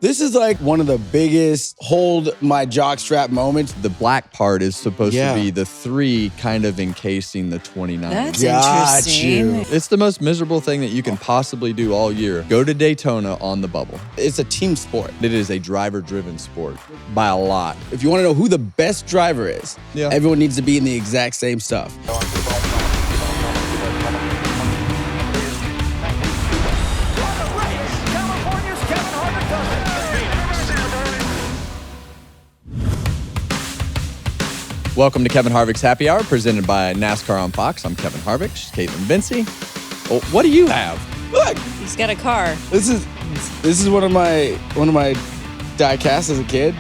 This is like one of the biggest hold my jockstrap moments. The black part is supposed to be the 3 kind of encasing the 29. That's Got interesting. you. It's the most miserable thing that you can possibly do all year. Go to Daytona on the bubble. It's a team sport. It is a driver-driven sport by a lot. If you want to know who the best driver is, everyone needs to be in the exact same stuff. Welcome to Kevin Harvick's Happy Hour, presented by NASCAR on Fox. I'm Kevin Harvick. She's Kaitlyn Vincie. Oh, what do you have? Look, He's got a car. this is one of my die casts as a kid.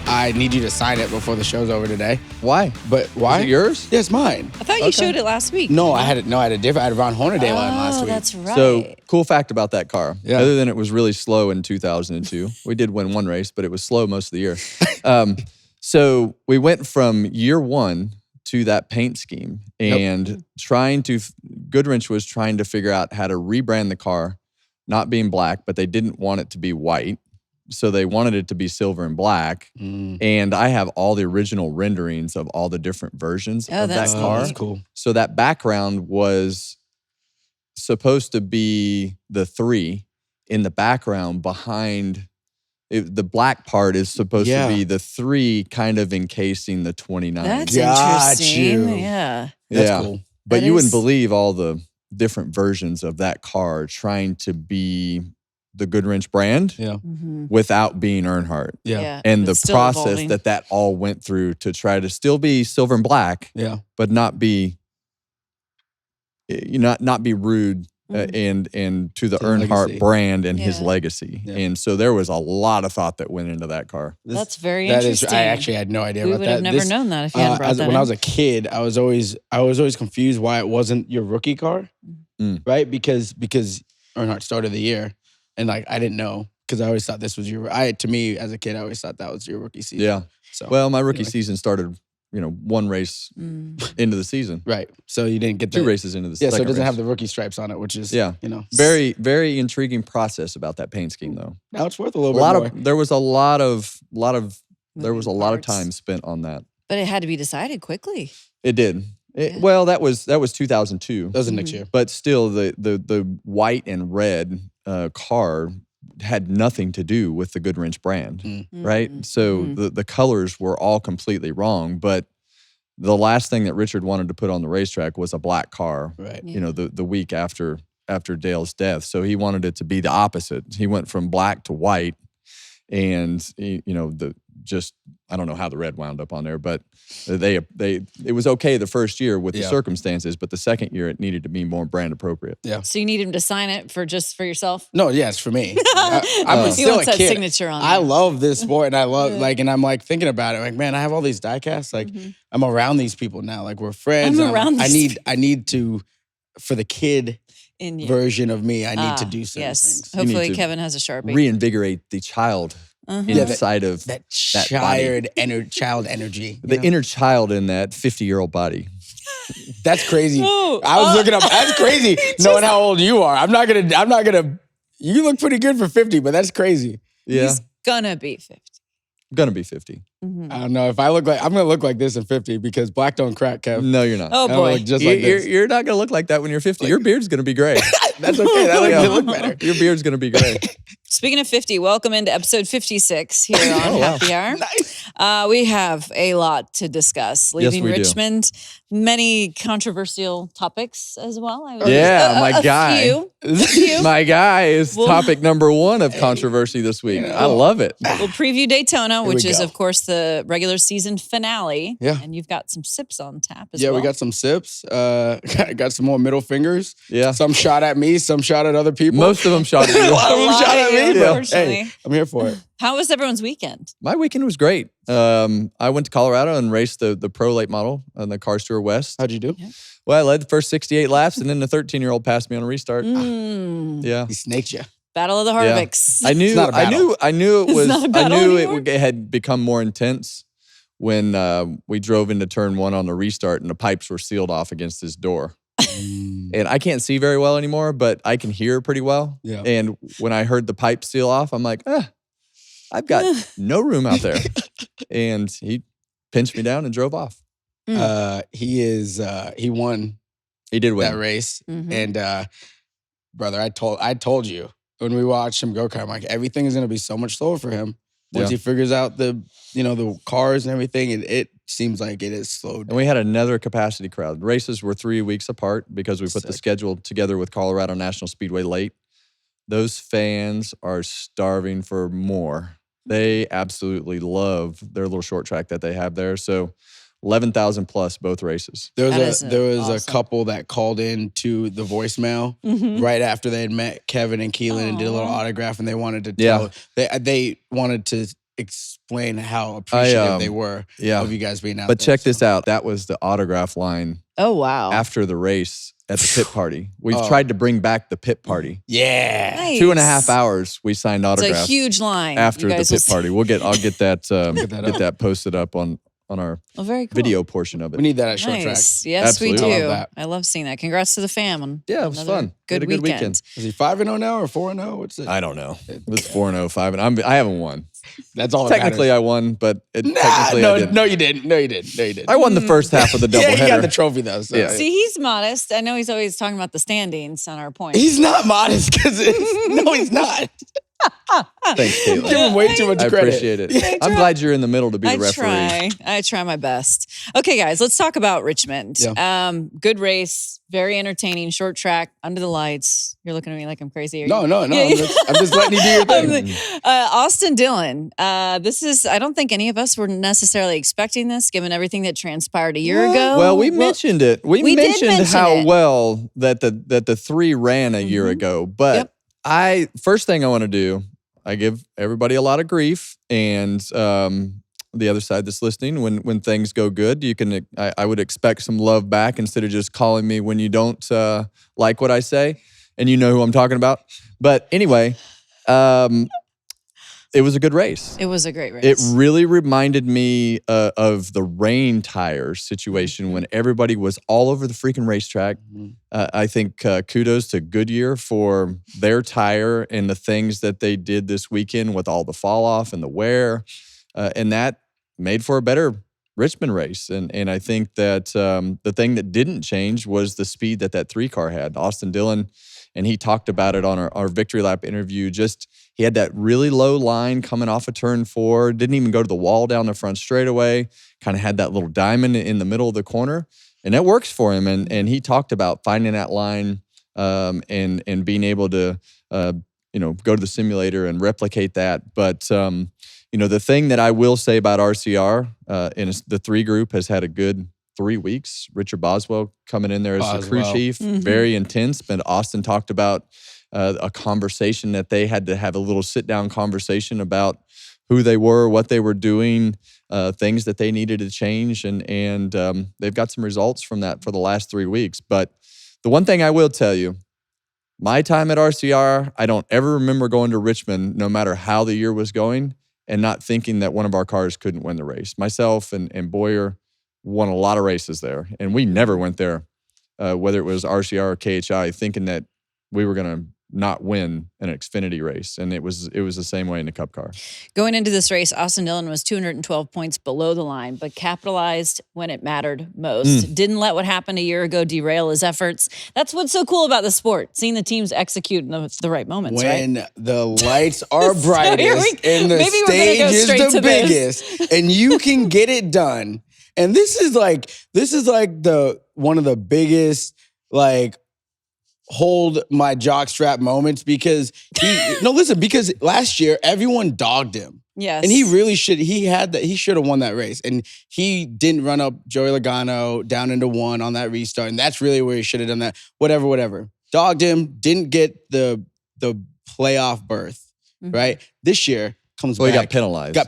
I need you to sign it before the show's over today. Why? But why? Is it yours? Yeah, it's mine. I thought you showed it last week. No, I had it. No, I had a different. I had a Ron Hornaday line last week. Oh, that's right. So, cool fact about that car. Yeah. Other than it was really slow in 2002. We did win one race, but it was slow most of the year. So we went from year one to that paint scheme and Goodwrench was trying to figure out how to rebrand the car, not being black, but they didn't want it to be white. So they wanted it to be silver and black. And I have all the original renderings of all the different versions of that car. That's cool. So that background was supposed to be the 3 in the background behind. The black part is supposed to be the 3 kind of encasing the 29. That's Got interesting. you. Yeah. That's cool. But That you wouldn't is- believe all the different versions of that car trying to be the Goodwrench brand without being Earnhardt. Yeah. And the It's still process evolving. that all went through to try to still be silver and black, Yeah. but not be not be rude and to the To the Earnhardt legacy. brand and his Yeah. legacy. Yeah. And so there was a lot of thought that went into that car. That's very That interesting. is. I actually had no idea We about would that. have never known that if you hadn't brought that when in. I was a kid, I was always confused why it wasn't your rookie car, right? Because Earnhardt started the year, and like I didn't know because I always thought this was your. To me as a kid, I always thought that was your rookie season. Yeah. So Well, my rookie anyway. season started, one race into the season. right. So you didn't get 2 the races into the Yeah. season. So it doesn't have the rookie stripes on it, which is Very, very intriguing process about that paint scheme, though. Now it's worth a little bit more. There was a lot of Moving parts. time spent on that. But it had to be decided quickly. It did. Yeah. Well, that was 2002. That was the next year. But still, the white and red car had nothing to do with the Goodwrench brand, right? So the colors were all completely wrong. But the last thing that Richard wanted to put on the racetrack was a black car. Right. Yeah. The week after Dale's death, so he wanted it to be the opposite. He went from black to white, and I don't know how the red wound up on there, but it was okay the first year with the circumstances, but the second year it needed to be more brand appropriate. Yeah. So you need him to sign it for yourself? No, yeah, it's for me. I'm He still wants a that kid. signature on I it. love this sport, and I love and I'm like thinking about it. Like, man, I have all these die casts. Like, I'm around these people now. Like, we're friends. I'm and around these I need to, for the kid In you. version of me, I need to do certain Yes. things. Hopefully to Kevin has a Sharpie. Reinvigorate the child inside of That body. child energy. The inner child in that 50-year-old body. That's crazy. No. I was looking up. That's crazy. Knowing how old you are, I'm not gonna. You look pretty good for 50, but that's crazy. Yeah, He's gonna be 50. gonna be 50. I don't know if I'm gonna look like this in 50 because black don't crack, Kev. No, you're not. Oh I don't boy. look just like this. You're not gonna look like that when you're 50. Your beard's gonna be gray. That's okay. That makes it look better. Your beard's gonna be gray. Speaking of 50, welcome into episode 56 here on Happy Hour. Nice. We have a lot to discuss. Leaving we do. Richmond, many controversial topics as well. I would Yeah, my a guy. Few. My guy is Well- topic number 1 of controversy this week. I love it. We'll preview Daytona, which we is, go. of course, the regular season finale. Yeah. And you've got some sips on tap as Yeah, well. we got some sips. Got some more middle fingers. Yeah. Some shot at me, some shot at other people. Most of them shot at a you. lot of them lot shot of at you, me. But unfortunately. hey, I'm here for it. How was everyone's weekend? My weekend was great. I went to Colorado and raced the Pro Late Model on the Cars Tour West. How'd you do? Well, I led the first 68 laps, and then the 13-year-old passed me on a restart. Yeah. He snaked you. Battle of the Harvicks. I knew. It's not a battle. I knew it It's was. not a I battle knew anymore? it had become more intense when we drove into turn 1 on the restart, and the pipes were sealed off against his door. And I can't see very well anymore, but I can hear pretty well. Yeah. And when I heard the pipe seal off, I'm like, I've got no room out there. And he pinched me down and drove off. He won. He did win that race. And brother, I told you when we watched him go kart, I'm like, everything is going to be so much slower for him once he figures out the cars and everything. And it seems like it is slowed. And we had another capacity crowd. Races were 3 weeks apart because we put the schedule together with Colorado National Speedway late. Those fans are starving for more. They absolutely love their little short track that they have there. So 11,000 plus both races. There was awesome. A couple that called in to the voicemail right after they had met Kevin and Kaitlyn and did a little autograph, and they wanted to tell they wanted to explain how appreciative they were of you guys being out there. But check this out. That was the autograph line. Oh, wow. After the race at the pit party. We've tried to bring back the pit party. Yeah. Nice. 2.5 hours we signed autographs. It's a huge line. After the pit party. I'll get that get that posted up on our very cool. video portion of it. We need that at short track. Yes, Absolutely. we do. I love seeing that. Congrats to the fam. Yeah, it was fun. Good weekend. Is he 5-0 now or 4-0? What's it? I don't know. It was 4-0, 5-0. I haven't won. That's all. Technically, I won, but technically I didn't. No, you didn't. No, you didn't. I won the first half of the doubleheader. Yeah, you got the trophy though. So. Yeah. See, he's modest. I know he's always talking about the standings on our points. He's not modest because no, he's not. Thanks, Kaitlyn. Give him way too much credit. I appreciate it. I'm glad you're in the middle to be the referee. I try my best. Okay, guys, let's talk about Richmond. Yeah. Good race, very entertaining, short track, under the lights. You're looking at me like I'm crazy. No. I'm just letting you do your thing. Austin Dillon. I don't think any of us were necessarily expecting this, given everything that transpired a year ago. Well, we mentioned it. We mentioned how well that the three ran a year ago, but first thing I want to do, I give everybody a lot of grief, and the other side that's listening, when things go good, I would expect some love back instead of just calling me when you don't like what I say, and you know who I'm talking about. But anyway, it was a good race. It was a great race. It really reminded me of the rain tires situation when everybody was all over the freaking racetrack. I think kudos to Goodyear for their tire and the things that they did this weekend with all the fall off and the wear. And that made for a better Richmond race. And I think that the thing that didn't change was the speed that 3 car had. Austin Dillon, and he talked about it on our Victory Lap interview, he had that really low line coming off of turn 4, didn't even go to the wall down the front straightaway, kind of had that little diamond in the middle of the corner, and that works for him. And he talked about finding that line and being able to go to the simulator and replicate that. But the thing that I will say about RCR, and the 3 group has had a good 3 weeks. Richard Boswell coming in there as the crew chief, very intense. But Austin talked about a conversation that they had to have a little sit-down conversation about who they were, what they were doing, things that they needed to change, and they've got some results from that for the last 3 weeks. But the one thing I will tell you, my time at RCR, I don't ever remember going to Richmond, no matter how the year was going, and not thinking that one of our cars couldn't win the race. Myself and Boyer won a lot of races there, and we never went there, whether it was RCR or KHI, thinking that we were going to not win an Xfinity race. And it was the same way in the Cup car. Going into this race, Austin Dillon was 212 points below the line, but capitalized when it mattered most. Didn't let what happened a year ago derail his efforts. That's what's so cool about the sport, seeing the teams execute in the right moments, when the lights are brightest and the stage is the biggest and you can get it done. And this is like the one of the biggest hold my jockstrap moments, because because last year everyone dogged him. Yes. And he really should. He should have won that race. And he didn't run up Joey Logano down into 1 on that restart. And that's really where he should have done that. Whatever. Dogged him, didn't get the playoff berth, right? This year comes back. He got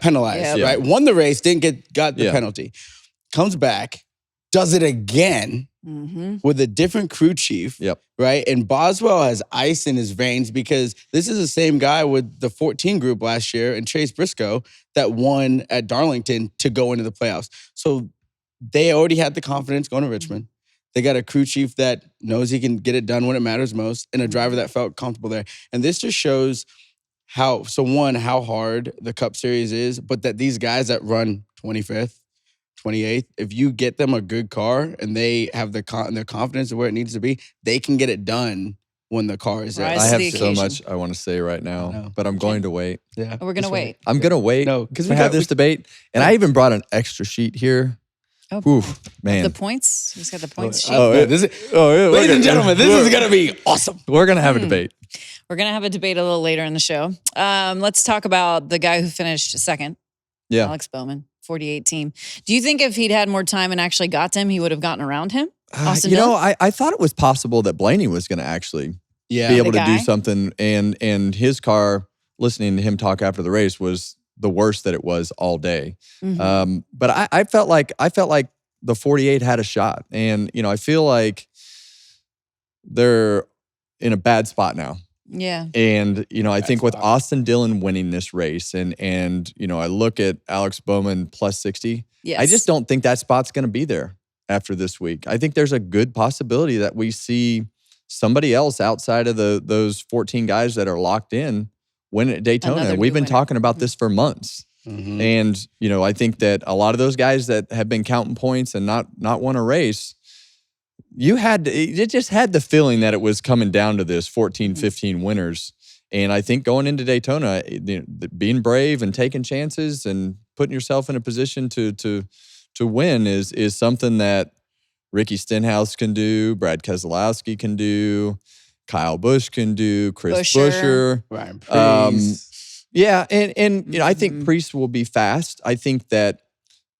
penalized. Right? Won the race, got the penalty. Comes back, does it again. With a different crew chief, right? And Boswell has ice in his veins, because this is the same guy with the 14 group last year and Chase Briscoe that won at Darlington to go into the playoffs. So they already had the confidence going to Richmond. They got a crew chief that knows he can get it done when it matters most, and a driver that felt comfortable there. And this just shows how hard the Cup Series is, but that these guys that run 25th, 28th, if you get them a good car and they have their confidence of where it needs to be, they can get it done when the car is there. Rise I to have the so occasion. much I want to say right now, but I'm going to wait. Yeah, We're going to wait. I'm going to wait No, 'cause to we have got- this debate. And I even brought an extra sheet here. Oh, Oof, man. the points? He's got the points sheet. Ladies and gentlemen, this is going to be awesome. We're going to have a debate. We're going to have a debate a little later in the show. Let's talk about the guy who finished second, Yeah. Alex Bowman, 48 team. Do you think if he'd had more time and actually got to him, he would have gotten around him? Austin You know, Dillon? I thought it was possible that Blaney was going to actually be able The to do guy? something. And his car, listening to him talk after the race, was the worst that it was all day. Mhm. But I felt like the 48 had a shot. And, you know, I feel like they're in a bad spot now. Yeah. And, you know, I think with spot. Austin Dillon winning this race and, you know, I look at Alex Bowman plus 60, Yes. I just don't think that spot's going to be there after this week. I think there's a good possibility that we see somebody else outside of those 14 guys that are locked in win at Daytona. Another And we've new been winner. talking about this for months. Mhm. And, you know, I think that a lot of those guys that have been counting points and not won a race, you just had the feeling that it was coming down to this 14, 15 winners. And I think going into Daytona, you know, being brave and taking chances and putting yourself in a position to win is something that Ricky Stenhouse can do, Brad Keselowski can do, Kyle Busch can do, Chris Buescher. Ryan Um, Preece. Yeah, and you know, I think Priest will be fast. I think that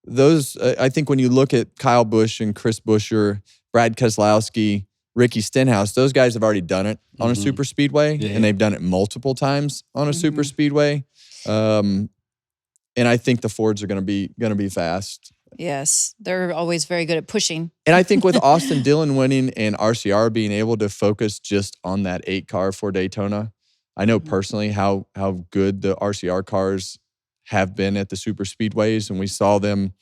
I think when you look at Kyle Busch and Chris Buescher, Brad Keselowski, Ricky Stenhouse, those guys have already done it on a super speedway, Yeah. and they've done it multiple times on a super speedway. And I think the Fords are going to be fast. Yes. They're always very good at pushing. And I think with Austin Dillon winning and RCR being able to focus just on that 8 car for Daytona, I know personally how good the RCR cars have been at the super speedways, and we saw them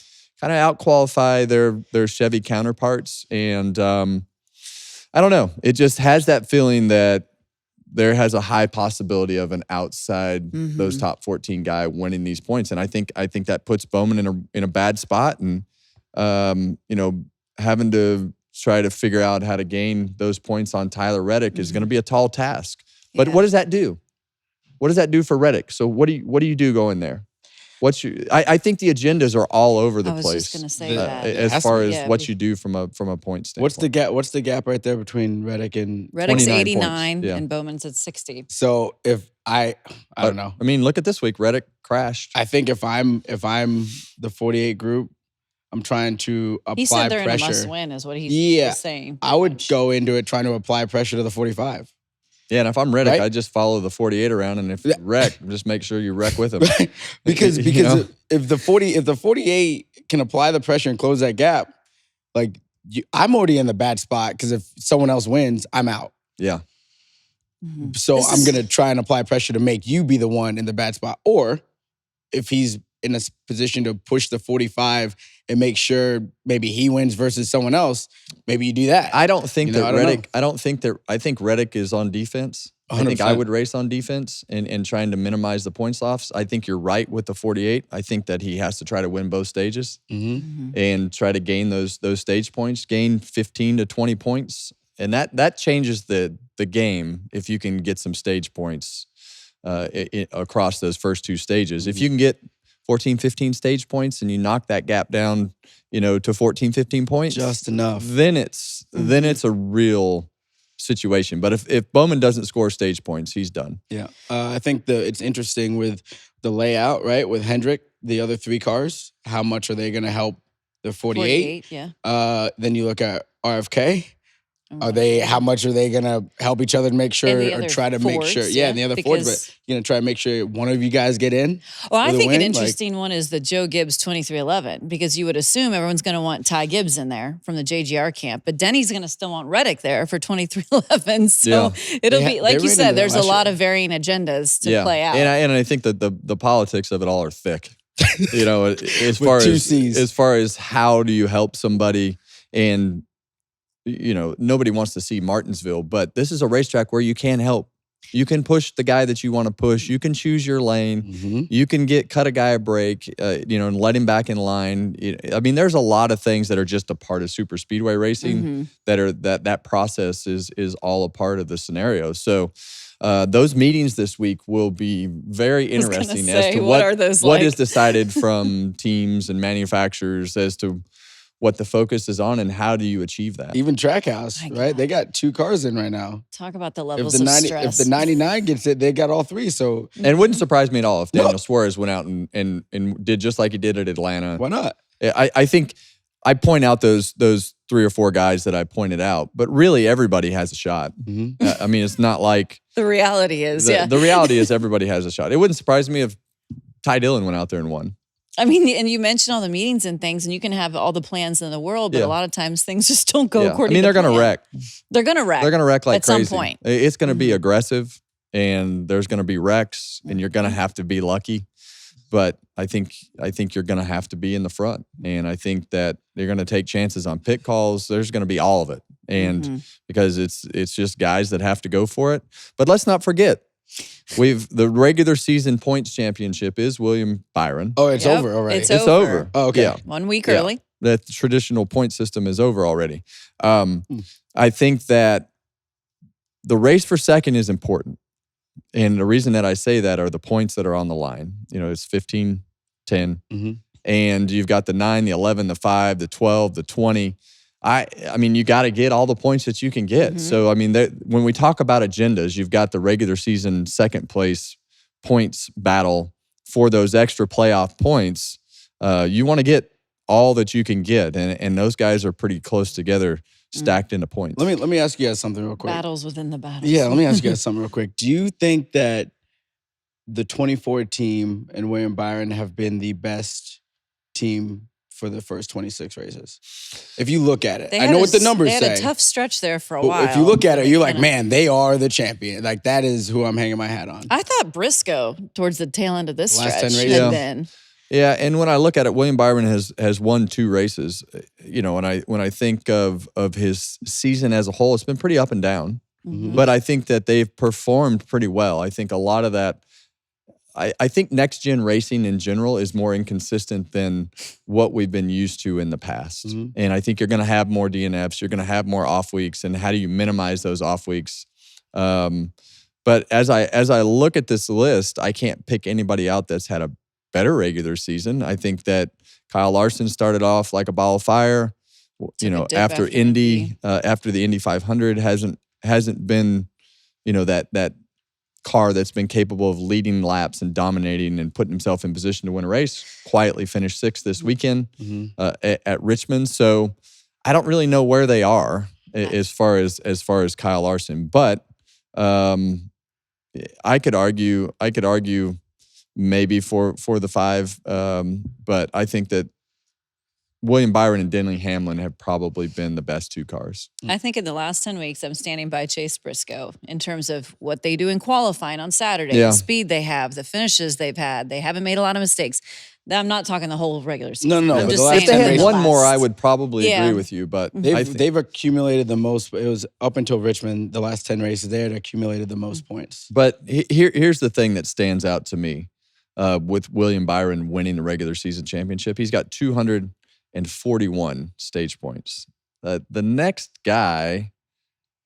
kind of out-qualify their Chevy counterparts. And I don't know. It just has that feeling that there has a high possibility of an outside those top 14 guy winning these points. And I think that puts Bowman in a bad spot, and you know, having to try to figure out how to gain those points on Tyler Reddick is going to be a tall task. But what does that do? What does that do for Reddick? So what do you do going there? I think the agendas are all over the place. I was just going to say that. As far as Yeah, what you do from a point standpoint. What's the gap right there between Reddick and Reddick's 29 89 points, yeah. and Bowman's at 60. So if I don't know. I mean, look at this week. Reddick crashed. I think if I'm the 48 group, I'm trying to apply He said they're pressure. in a must-win is what he was saying. I would go into it trying to apply pressure to the 45. Yeah, and if I'm Reddick, Right? I just follow the 48 around, and if you wreck, just make sure you wreck with him. because You know? if the 48 can apply the pressure and close that gap, like I'm already in the bad spot because if someone else wins, I'm out. Yeah. So This I'm is- going to try and apply pressure to make you be the one in the bad spot. Or if he's in a position to push the 45 and make sure maybe he wins versus someone else, maybe you do that. I don't think You know, that I don't Reddick, I think Reddick is on defense. I think I 100%. would race on defense and trying to minimize the points offs. I think you're right with the 48. I think that he has to try to win both stages and try to gain those stage points, gain 15 to 20 points. And that changes the game if you can get some stage points across those first 2 stages. If you can get 14, 15 stage points and you knock that gap down, you know, to 14, 15 points. Just enough. Then it's a real situation. But if Bowman doesn't score stage points, he's done. Yeah. I think it's interesting with the layout, right? With Hendrick, the other 3 cars, how much are they going to help the 48? 48, yeah. Then you look at RFK. How much are they going to help each other to make sure And the or other try to make Fords, sure? yeah, And the other Fords, because- but you're going to try to make sure one of you guys get in? Well, I with a think an win? Like- interesting one is the Joe Gibbs 2311 because you would assume everyone's going to want Ty Gibbs in there from the JGR camp, but Denny's going to still want Reddick there for 2311. So it'll They be, like you ran said, into there's that a last lot year. of varying agendas to play out. And I think that the politics of it all are thick. You know, as With far 2 as Cs. as far as how do you help somebody, and nobody wants to see Martinsville, but this is a racetrack where you can help. You can push the guy that you want to push. You can choose your lane. Mm-hmm. You can cut a guy a break, and let him back in line. I mean, there's a lot of things that are just a part of super speedway racing that process is all a part of the scenario. So those meetings this week will be very interesting as to what is decided from teams and manufacturers as to what the focus is on and how do you achieve that. Even Trackhouse, right? They got 2 cars in right now. Talk about the levels of stress. If the 99 gets it, they got all 3. So and it wouldn't surprise me at all if Daniel Suarez went out and did just like he did at Atlanta. Why not? I think I point out those 3 or 4 guys that I pointed out, but really everybody has a shot. Mm-hmm. I mean, it's not like the reality is, the reality is everybody has a shot. It wouldn't surprise me if Ty Dillon went out there and won. I mean, and you mentioned all the meetings and things, and you can have all the plans in the world, but a lot of times things just don't go according to plan. They're going to wreck. They're going to wreck. They're going to wreck like crazy. At some point. It's going to be aggressive, and there's going to be wrecks, and you're going to have to be lucky. But I think you're going to have to be in the front, and I think that they're going to take chances on pit calls. There's going to be all of it, and because it's just guys that have to go for it. But let's not forget, the regular season points championship is William Byron. Oh, it's over already. It's over. Oh, okay. Yeah. 1 week early. The traditional point system is over already. I think that the race for second is important. And the reason that I say that are the points that are on the line. It's 15, 10. Mm-hmm. And you've got the 9, the 11, the 5, the 12, the 20. I mean, you got to get all the points that you can get. Mm-hmm. So, I mean, when we talk about agendas, you've got the regular season second place points battle for those extra playoff points. You want to get all that you can get, and those guys are pretty close together, stacked into points. Let me ask you guys something real quick. Battles within the battles. Yeah, let me ask you guys something real quick. Do you think that the 24 team and William Byron have been the best team for the first 26 races? If you look at it, I know what the numbers say. They had a tough stretch there for a while. If you look at it, you're like, man, they are the champion. Like, that is who I'm hanging my hat on. I thought Briscoe, towards the tail end of this Last stretch, 10 races. had been. Yeah, and when I look at it, William Byron has won 2 races. When I think of his season as a whole, it's been pretty up and down. Mm-hmm. But I think that they've performed pretty well. I think a lot of that. I think next gen racing in general is more inconsistent than what we've been used to in the past. Mm-hmm. And I think you're going to have more DNFs. You're going to have more off weeks. And how do you minimize those off weeks? But as I look at this list, I can't pick anybody out that's had a better regular season. I think that Kyle Larson started off like a ball of fire. After the Indy 500 hasn't been, that car that's been capable of leading laps and dominating and putting himself in position to win a race. Quietly finished 6th this weekend at Richmond. So I don't really know where they are as far as Kyle Larson, but I could argue maybe for the 5, but I think that William Byron and Denley Hamlin have probably been the best 2 cars. I think in the last 10 weeks, I'm standing by Chase Briscoe in terms of what they do in qualifying on Saturday, the speed they have, the finishes they've had. They haven't made a lot of mistakes. I'm not talking the whole regular season. No. I'm just the saying if they had one more, I would. would probably agree with you. But they've accumulated the most. It was up until Richmond, the last 10 races, they had accumulated the most points. But here's the thing that stands out to me with William Byron winning the regular season championship. He's got 241 stage points. The next guy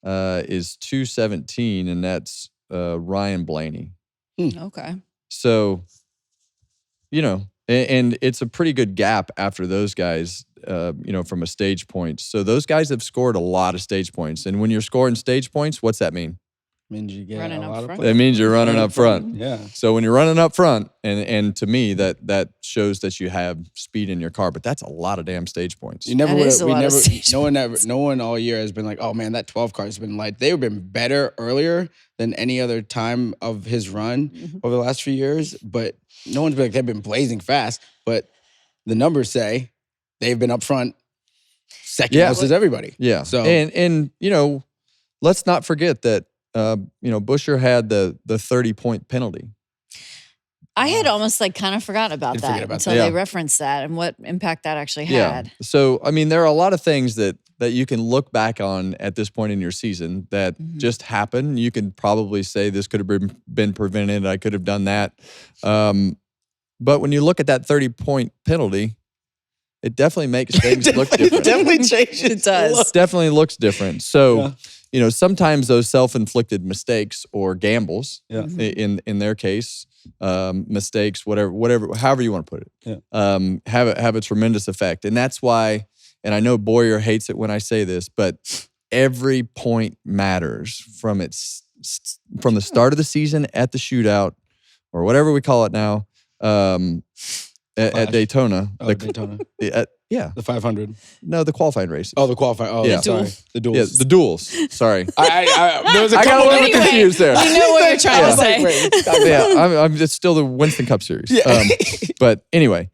is 217, and that's Ryan Blaney. Okay. So, and it's a pretty good gap after those guys, from a stage point. So those guys have scored a lot of stage points. And when you're scoring stage points, what's that mean? Means you get running a up lot front. of That means you're running up front. Yeah. So when you're running up front, and to me that shows that you have speed in your car, but that's a lot of damn stage points. You never That would. is a lot of stage No one all year has been like, oh man, that 12 car has been light. They've been better earlier than any other time of his run over the last few years. But no one's been like they've been blazing fast. But the numbers say they've been up front second most as everybody. Yeah. So and let's not forget that Buescher had the 30-point penalty. I had almost kind of forgotten about that until they referenced that and what impact that actually had. So, I mean, there are a lot of things that that you can look back on at this point in your season that just happened. You can probably say this could have been prevented. I could have done that. But when you look at that 30-point penalty, it definitely makes things look different. Definitely changes. It does. Definitely looks different. So, sometimes those self-inflicted mistakes or gambles, in their case, mistakes, whatever, however you want to put it, have a tremendous effect. And that's why, and I know Boyer hates it when I say this, but every point matters from the start of the season at the shootout or whatever we call it now. At Daytona. Daytona. The 500. No, the qualifying race. Oh, the qualifying. Oh, Yeah. sorry. The duels. Yeah, the duels. Sorry. There was a I got a couple little bit Anyway, confused there. We know what you're trying to say. It's still the Winston Cup Series. Yeah. But anyway,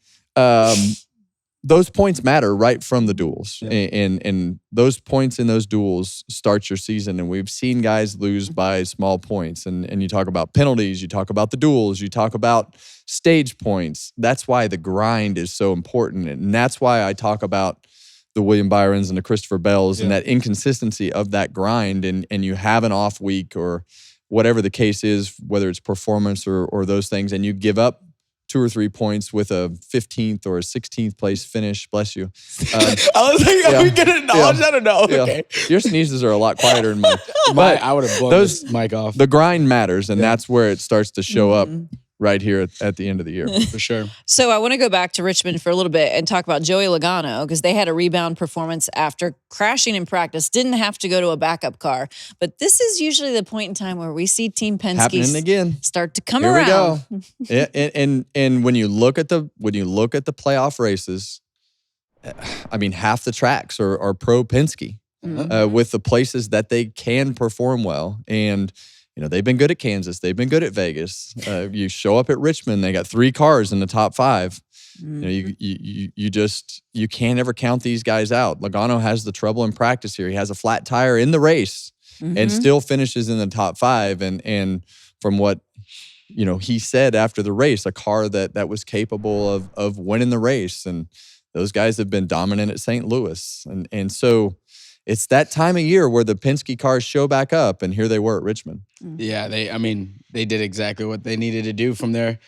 those points matter right from the duels. Yeah. And those points in those duels start your season. And we've seen guys lose by small points. And you talk about penalties, you talk about the duels, you talk about stage points. That's why the grind is so important. And that's why I talk about the William Byrons and the Christopher Bells and that inconsistency of that grind. And you have an off week or whatever the case is, whether it's performance or those things, and you give up 2 or 3 points with a 15th or a 16th place finish. Bless you. I was like, are we going to acknowledge that or no? Okay. Your sneezes are a lot quieter than mine. But I would have blown this mic off. The grind matters, and that's where it starts to show up right here at the end of the year. For sure. So I want to go back to Richmond for a little bit and talk about Joey Logano because they had a rebound performance after crashing in practice. Didn't have to go to a backup car. But this is usually the point in time where we see Team Happening again. Penske start to come Here around. we go. And when you look at the playoff races, I mean, half the tracks are pro Penske with the places that they can perform well. And they've been good at Kansas. They've been good at Vegas. You show up at Richmond, they got 3 cars in the top 5. You can't ever count these guys out. Logano has the trouble in practice here. He has a flat tire in the race and still finishes in the top 5. And from what he said after the race, a car that was capable of winning the race. And those guys have been dominant at St. Louis. And so it's that time of year where the Penske cars show back up, and here they were at Richmond. Yeah, they did exactly what they needed to do from their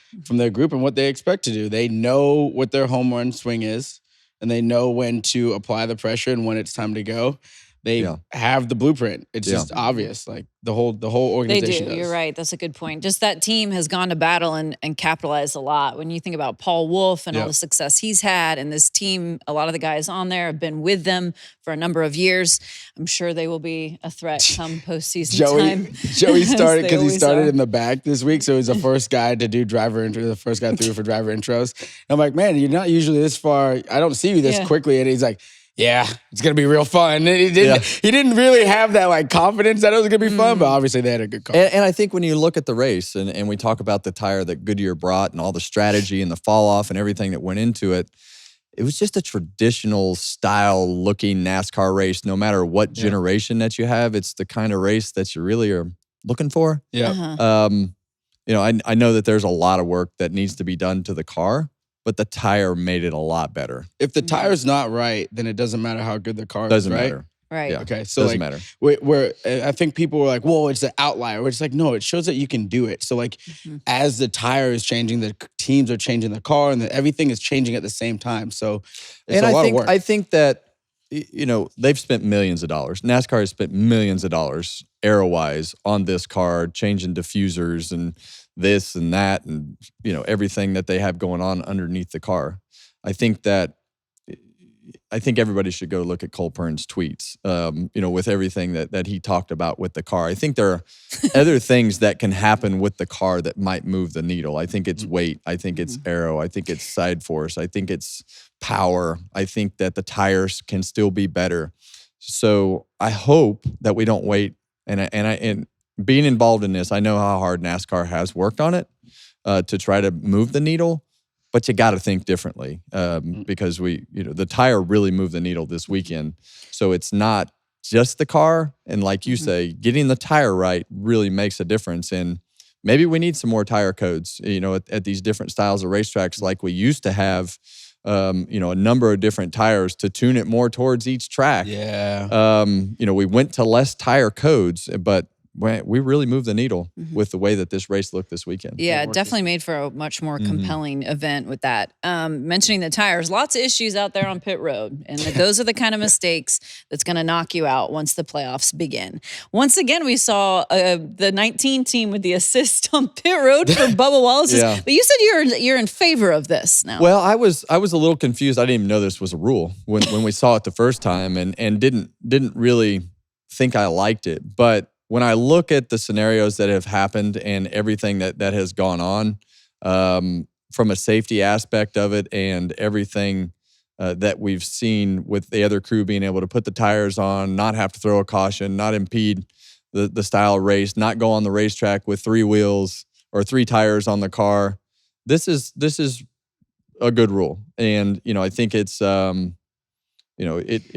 group and what they expect to do. They know what their home run swing is, and they know when to apply the pressure and when it's time to go. They have the blueprint. It's just obvious. Like the whole organization They do. does. You're right. That's a good point. Just that team has gone to battle and capitalized a lot. When you think about Paul Wolfe and all the success he's had, and this team, a lot of the guys on there have been with them for a number of years. I'm sure they will be a threat come postseason time. Joey started because he started are. in the back this week, so he's the first guy to do driver intro, the first guy through for driver intros. And I'm like, man, you're not usually this far. I don't see you this quickly. And he's like, yeah, it's gonna be real fun. And he didn't really have that like confidence that it was gonna be fun, but obviously they had a good car. And I think when you look at the race and we talk about the tire that Goodyear brought and all the strategy and the fall off and everything that went into it, it was just a traditional style looking NASCAR race. No matter what generation that you have, it's the kind of race that you really are looking for. Yeah. I know that there's a lot of work that needs to be done to the car, but the tire made it a lot better. If the tire's not right, then it doesn't matter how good the car Doesn't is, right? matter. Right. Yeah. Okay. So Doesn't like, matter. where I think people were like, whoa, it's an outlier. We're just like, no, it shows that you can do it. So like, as the tire is changing, the teams are changing the car, and everything is changing at the same time. So it's a lot of work. I think that, they've spent millions of dollars. NASCAR has spent millions of dollars aero-wise on this car, changing diffusers and this and that and, everything that they have going on underneath the car. I think everybody should go look at Cole Pern's tweets, with everything that he talked about with the car. I think there are other things that can happen with the car that might move the needle. I think it's weight. I think it's aero. I think it's side force. I think it's power. I think that the tires can still be better. So I hope that we don't wait. And being involved in this, I know how hard NASCAR has worked on it to try to move the needle. But you got to think differently because the tire really moved the needle this weekend. So it's not just the car. And like you say, getting the tire right really makes a difference. And maybe we need some more tire codes, at these different styles of racetracks like we used to have a number of different tires to tune it more towards each track. Yeah. We went to less tire codes, but we really moved the needle with the way that this race looked this weekend. Yeah, it definitely made for a much more compelling event with that. Mentioning the tires, lots of issues out there on pit road. And those are the kind of mistakes that's going to knock you out once the playoffs begin. Once again, we saw the 19 team with the assist on pit road for Bubba Wallace. Yeah. But you said you're in favor of this now. Well, I was a little confused. I didn't even know this was a rule when we saw it the first time and didn't really think I liked it. But when I look at the scenarios that have happened and everything that has gone on from a safety aspect of it and everything that we've seen with the other crew being able to put the tires on, not have to throw a caution, not impede the style of race, not go on the racetrack with 3 wheels or 3 tires on the car, this is a good rule. And, I think it's, it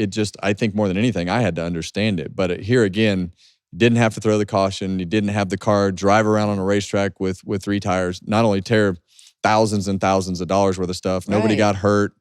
just, I think more than anything, I had to understand it. But here again, didn't have to throw the caution. You didn't have the car drive around on a racetrack with 3 tires, not only tear thousands and thousands of dollars worth of stuff. Nobody got hurt.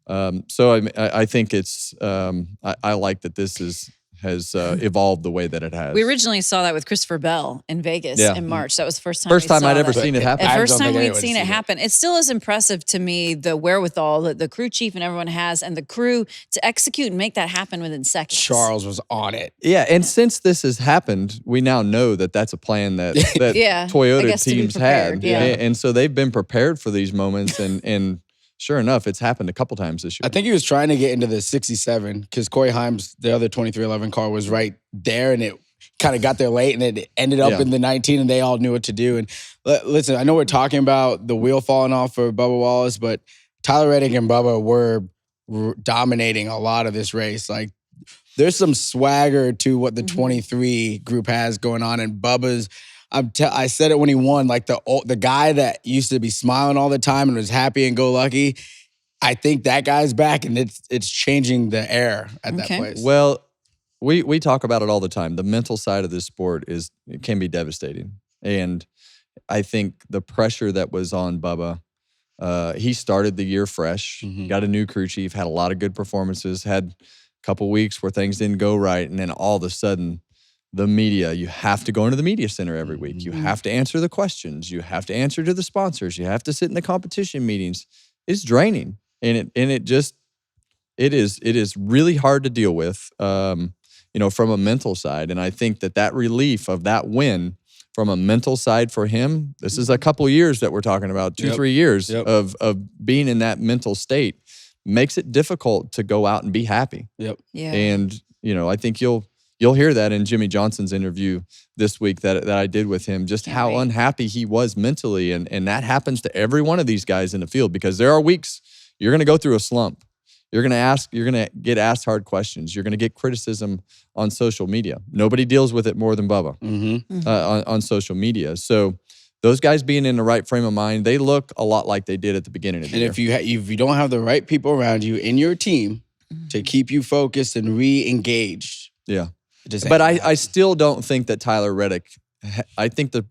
So I think it's, I like that this has evolved the way that it has. We originally saw that with Christopher Bell in Vegas in March. That was the first time I'd ever seen it happen. The first time we'd seen it happen. It still is impressive to me, the wherewithal that the crew chief and everyone has, and the crew to execute and make that happen within seconds. Charles was on it. Yeah, and since this has happened, we now know that that's a plan that Toyota teams had. Yeah. And so they've been prepared for these moments, and sure enough, it's happened a couple times this year. I think he was trying to get into the 67 because Corey Himes, the other 2311 car, was right there, and it kind of got there late, and it ended up in the 19, and they all knew what to do. And listen, I know we're talking about the wheel falling off for Bubba Wallace, but Tyler Reddick and Bubba were dominating a lot of this race. Like, there's some swagger to what the 23 group has going on, and Bubba's. I said it when he won, like the guy that used to be smiling all the time and was happy and go lucky. I think that guy's back, and it's changing the air at that place. Well, we talk about it all the time. The mental side of this sport can be devastating, and I think the pressure that was on Bubba. He started the year fresh, got a new crew chief, had a lot of good performances, had a couple weeks where things didn't go right, and then all of a sudden. The media, you have to go into the media center every week. You have to answer the questions. You have to answer to the sponsors. You have to sit in the competition meetings. It's draining, and it is really hard to deal with, from a mental side. And I think that relief of that win from a mental side for him, this is a couple of years that we're talking about, 2-3 years of being in that mental state, makes it difficult to go out and be happy. Yeah. And I think You'll hear that in Jimmy Johnson's interview this week that I did with him, just how unhappy he was mentally. And that happens to every one of these guys in the field because there are weeks you're going to go through a slump. You're going to get asked hard questions. You're going to get criticism on social media. Nobody deals with it more than Bubba on social media. So those guys being in the right frame of mind, they look a lot like they did at the beginning of the year. And if you don't have the right people around you in your team to keep you focused and re-engaged. Yeah. But I still don't think that Tyler Reddick. I think the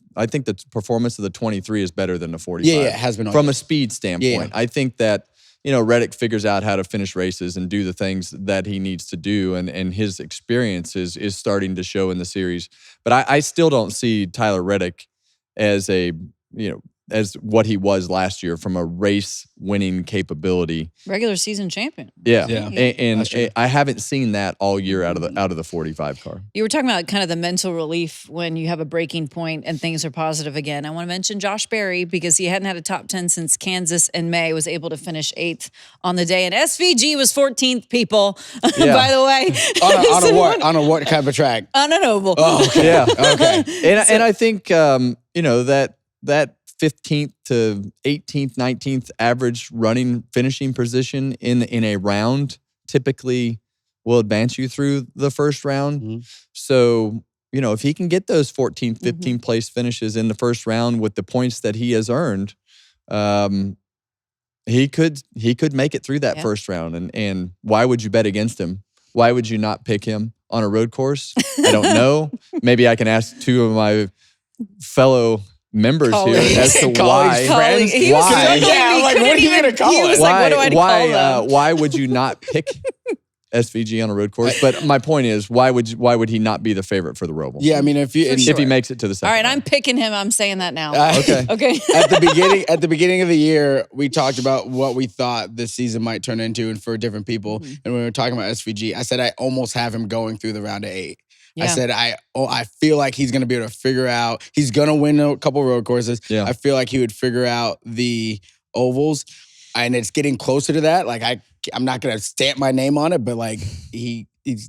performance of the 23 is better than the 45. Yeah, it has been from a speed standpoint. Yeah. I think that Reddick figures out how to finish races and do the things that he needs to do, and his experience is starting to show in the series. But I still don't see Tyler Reddick as as what he was last year from a race-winning capability. Regular season champion. Yeah. And I haven't seen that all year out of the 45 car. You were talking about kind of the mental relief when you have a breaking point and things are positive again. I want to mention Josh Berry because he hadn't had a top 10 since Kansas in May, was able to finish 8th on the day. And SVG was 14th, people, by the way. On a what kind of a track? On an oval. Oh, okay. Yeah. Okay. And I think, that 15th to 18th, 19th average finishing position in a round typically will advance you through the first round. So, if he can get those 14th, 15th place finishes in the first round with the points that he has earned, he could make it through that first round. And why would you bet against him? Why would you not pick him on a road course? I don't know. Maybe I can ask two of my fellow members Colleagues. here as to Colleagues, why. friends. He was Why? struggling. Yeah, He like, couldn't what are you even- gonna call he was it? like, what do I call them? Why would you not pick SVG on a road course? But my point is, why would he not be the favorite for the Roval? Yeah, I mean, if he makes it to the second All right, round. I'm picking him. I'm saying that now. Okay. Okay. at the beginning of the year, we talked about what we thought this season might turn into, and for different people. Mm-hmm. And when we were talking about SVG, I said I almost have him going through the round of 8. Yeah. I said I feel like he's going to be able to figure out. He's going to win a couple road courses. Yeah. I feel like he would figure out the ovals, and it's getting closer to that. Like I'm not going to stamp my name on it, but like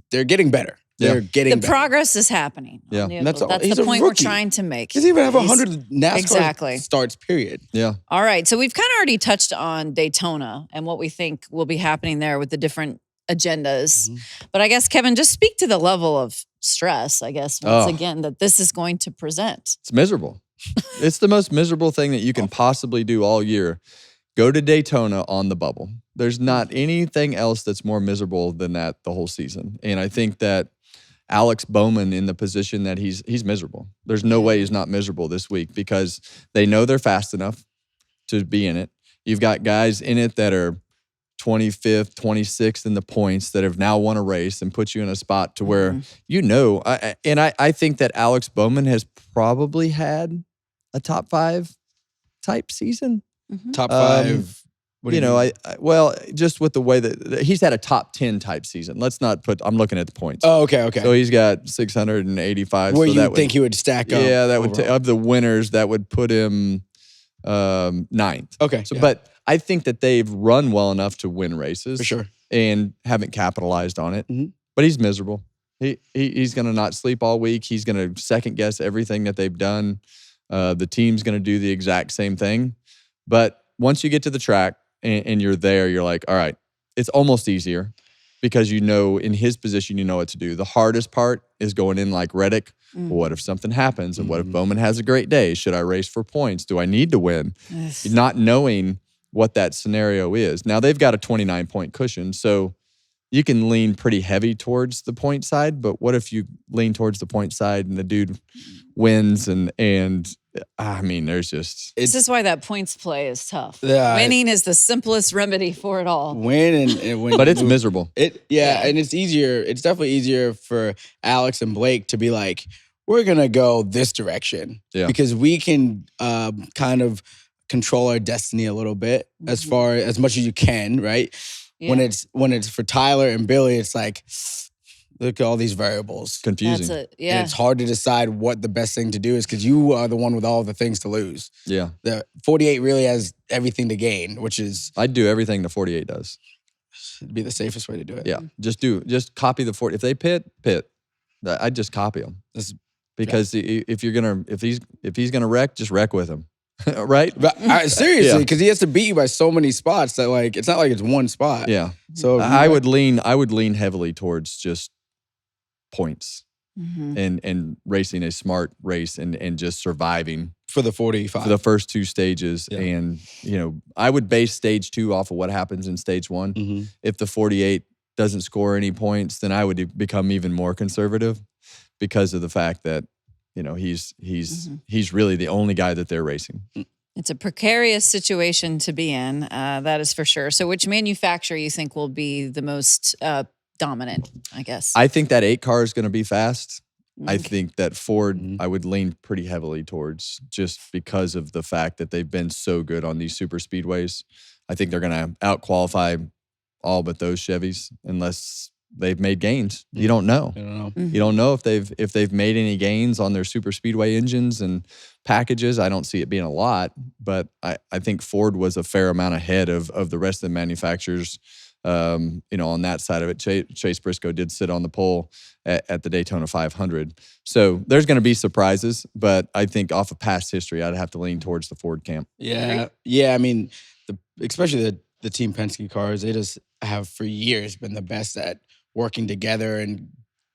they're getting better. Yeah. They're getting The better. progress is happening. Yeah. And That's all. that's He's the a point we're rookie. trying to make. He doesn't even have 100 NASCAR Exactly. starts, period. Yeah. All right. So we've kind of already touched on Daytona and what we think will be happening there with the different agendas. Mm-hmm. But I guess, Kevin, just speak to the level of stress, I guess, once Oh. again, that this is going to present. It's miserable. It's the most miserable thing that you can possibly do all year. Go to Daytona on the bubble. There's not anything else that's more miserable than that the whole season. And I think that Alex Bowman in the position that he's miserable. There's no way he's not miserable this week because they know they're fast enough to be in it. You've got guys in it that are 25th, 26th in the points that have now won a race and put you in a spot to where I think that Alex Bowman has probably had a top 5 type season. Top 5. What do you mean? Well, just with the way that he's had a top 10 type season. Let's not put, I'm looking at the points. Oh, okay. So he's got 685. Where so you that would think he would stack up. Yeah, that would overall. of the winners, that would put him 9th. Okay. So, yeah, but I think that they've run well enough to win races for sure. and haven't capitalized on it. Mhm. But he's miserable. He's going to not sleep all week. He's going to second guess everything that they've done. The team's going to do the exact same thing. But once you get to the track and you're there, you're like, all right, it's almost easier because you know in his position, you know what to do. The hardest part is going in like Reddick. Well, what if something happens? And what if Bowman has a great day? Should I race for points? Do I need to win? Not knowing what that scenario is. Now, they've got a 29-point cushion, so you can lean pretty heavy towards the point side, but what if you lean towards the point side and the dude wins and I mean, there's just... This is why that points play is tough. Yeah. Winning is the simplest remedy for it all. Win and win. But it's miserable. And it's easier. It's definitely easier for Alex and Blake to be like, we're going to go this direction. Yeah. Because we can kind of control our destiny a little bit as much as you can, right? Yeah. When it's for Tyler and Billy, it's like, look at all these variables. Confusing. That's it. And Yeah. it's hard to decide what the best thing to do is because you are the one with all the things to lose. Yeah. The 48 really has everything to gain, which is I'd do everything the 48 does. be the safest way to do it. Yeah. Just copy the 40. If they pit. I'd just copy them. Because if he's gonna wreck, just wreck with him. Right? But seriously, Yeah. because he has to beat you by so many spots that like it's not like it's one spot. Yeah. So if I you- would lean heavily towards just points Mhm. and racing a smart race and just surviving for the 45. for the first 2 stages. Yeah. And, I would base stage 2 off of what happens in stage 1. Mhm. If the 48 doesn't score any points, then I would become even more conservative because of the fact that, he's really the only guy that they're racing. It's a precarious situation to be in, that is for sure. So which manufacturer you think will be the most dominant, I guess? I think that 8 car is going to be fast. I Okay. think that Ford, Mhm. I would lean pretty heavily towards just because of the fact that they've been so good on these super speedways. I think they're going to out-qualify all but those Chevys unless they've made gains. You don't know. I don't know. Mhm. You don't know if they've made any gains on their super speedway engines and packages. I don't see it being a lot, but I think Ford was a fair amount ahead of the rest of the manufacturers. On that side of it, Chase Briscoe did sit on the pole at the Daytona 500. So there's going to be surprises, but I think off of past history, I'd have to lean towards the Ford camp. Yeah. Yeah. I mean, especially the Team Penske cars, they just have for years been the best at working together and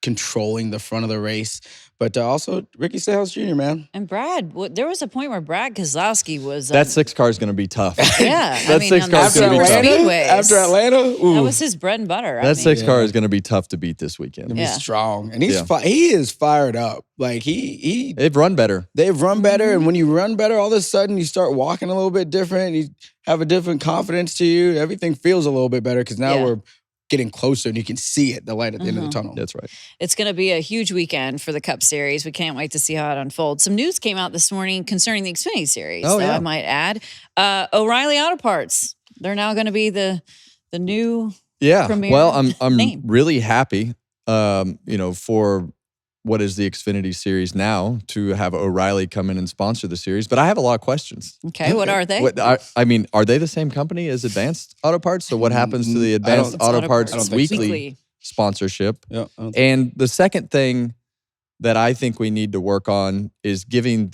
controlling the front of the race. But also Ricky Stenhouse Jr., man. And Brad, there was a point where Brad Keselowski was... that 6 car is going to be tough. Yeah. That 6 car is going to be tough. After Atlanta? Ooh. That was his bread and butter. That 6 car is going to be tough to beat this weekend. He's strong. And he is fired up. Like, they've run better. They've run better. And when you run better, all of a sudden you start walking a little bit different. You have a different confidence to you. Everything feels a little bit better because now we're getting closer and you can see it, the light at the end of the tunnel. That's right. It's going to be a huge weekend for the Cup Series. We can't wait to see how it unfolds. Some news came out this morning concerning the Xfinity Series I might add. O'Reilly Auto Parts. They're now going to be the new premier well, I'm name. really happy, for what is the Xfinity Series now to have O'Reilly come in and sponsor the series. But I have a lot of questions. Okay, what are they? Are they the same company as Advanced Auto Parts? So what happens to the Advanced Auto Parts weekly sponsorship? Yeah, and the second thing that I think we need to work on is giving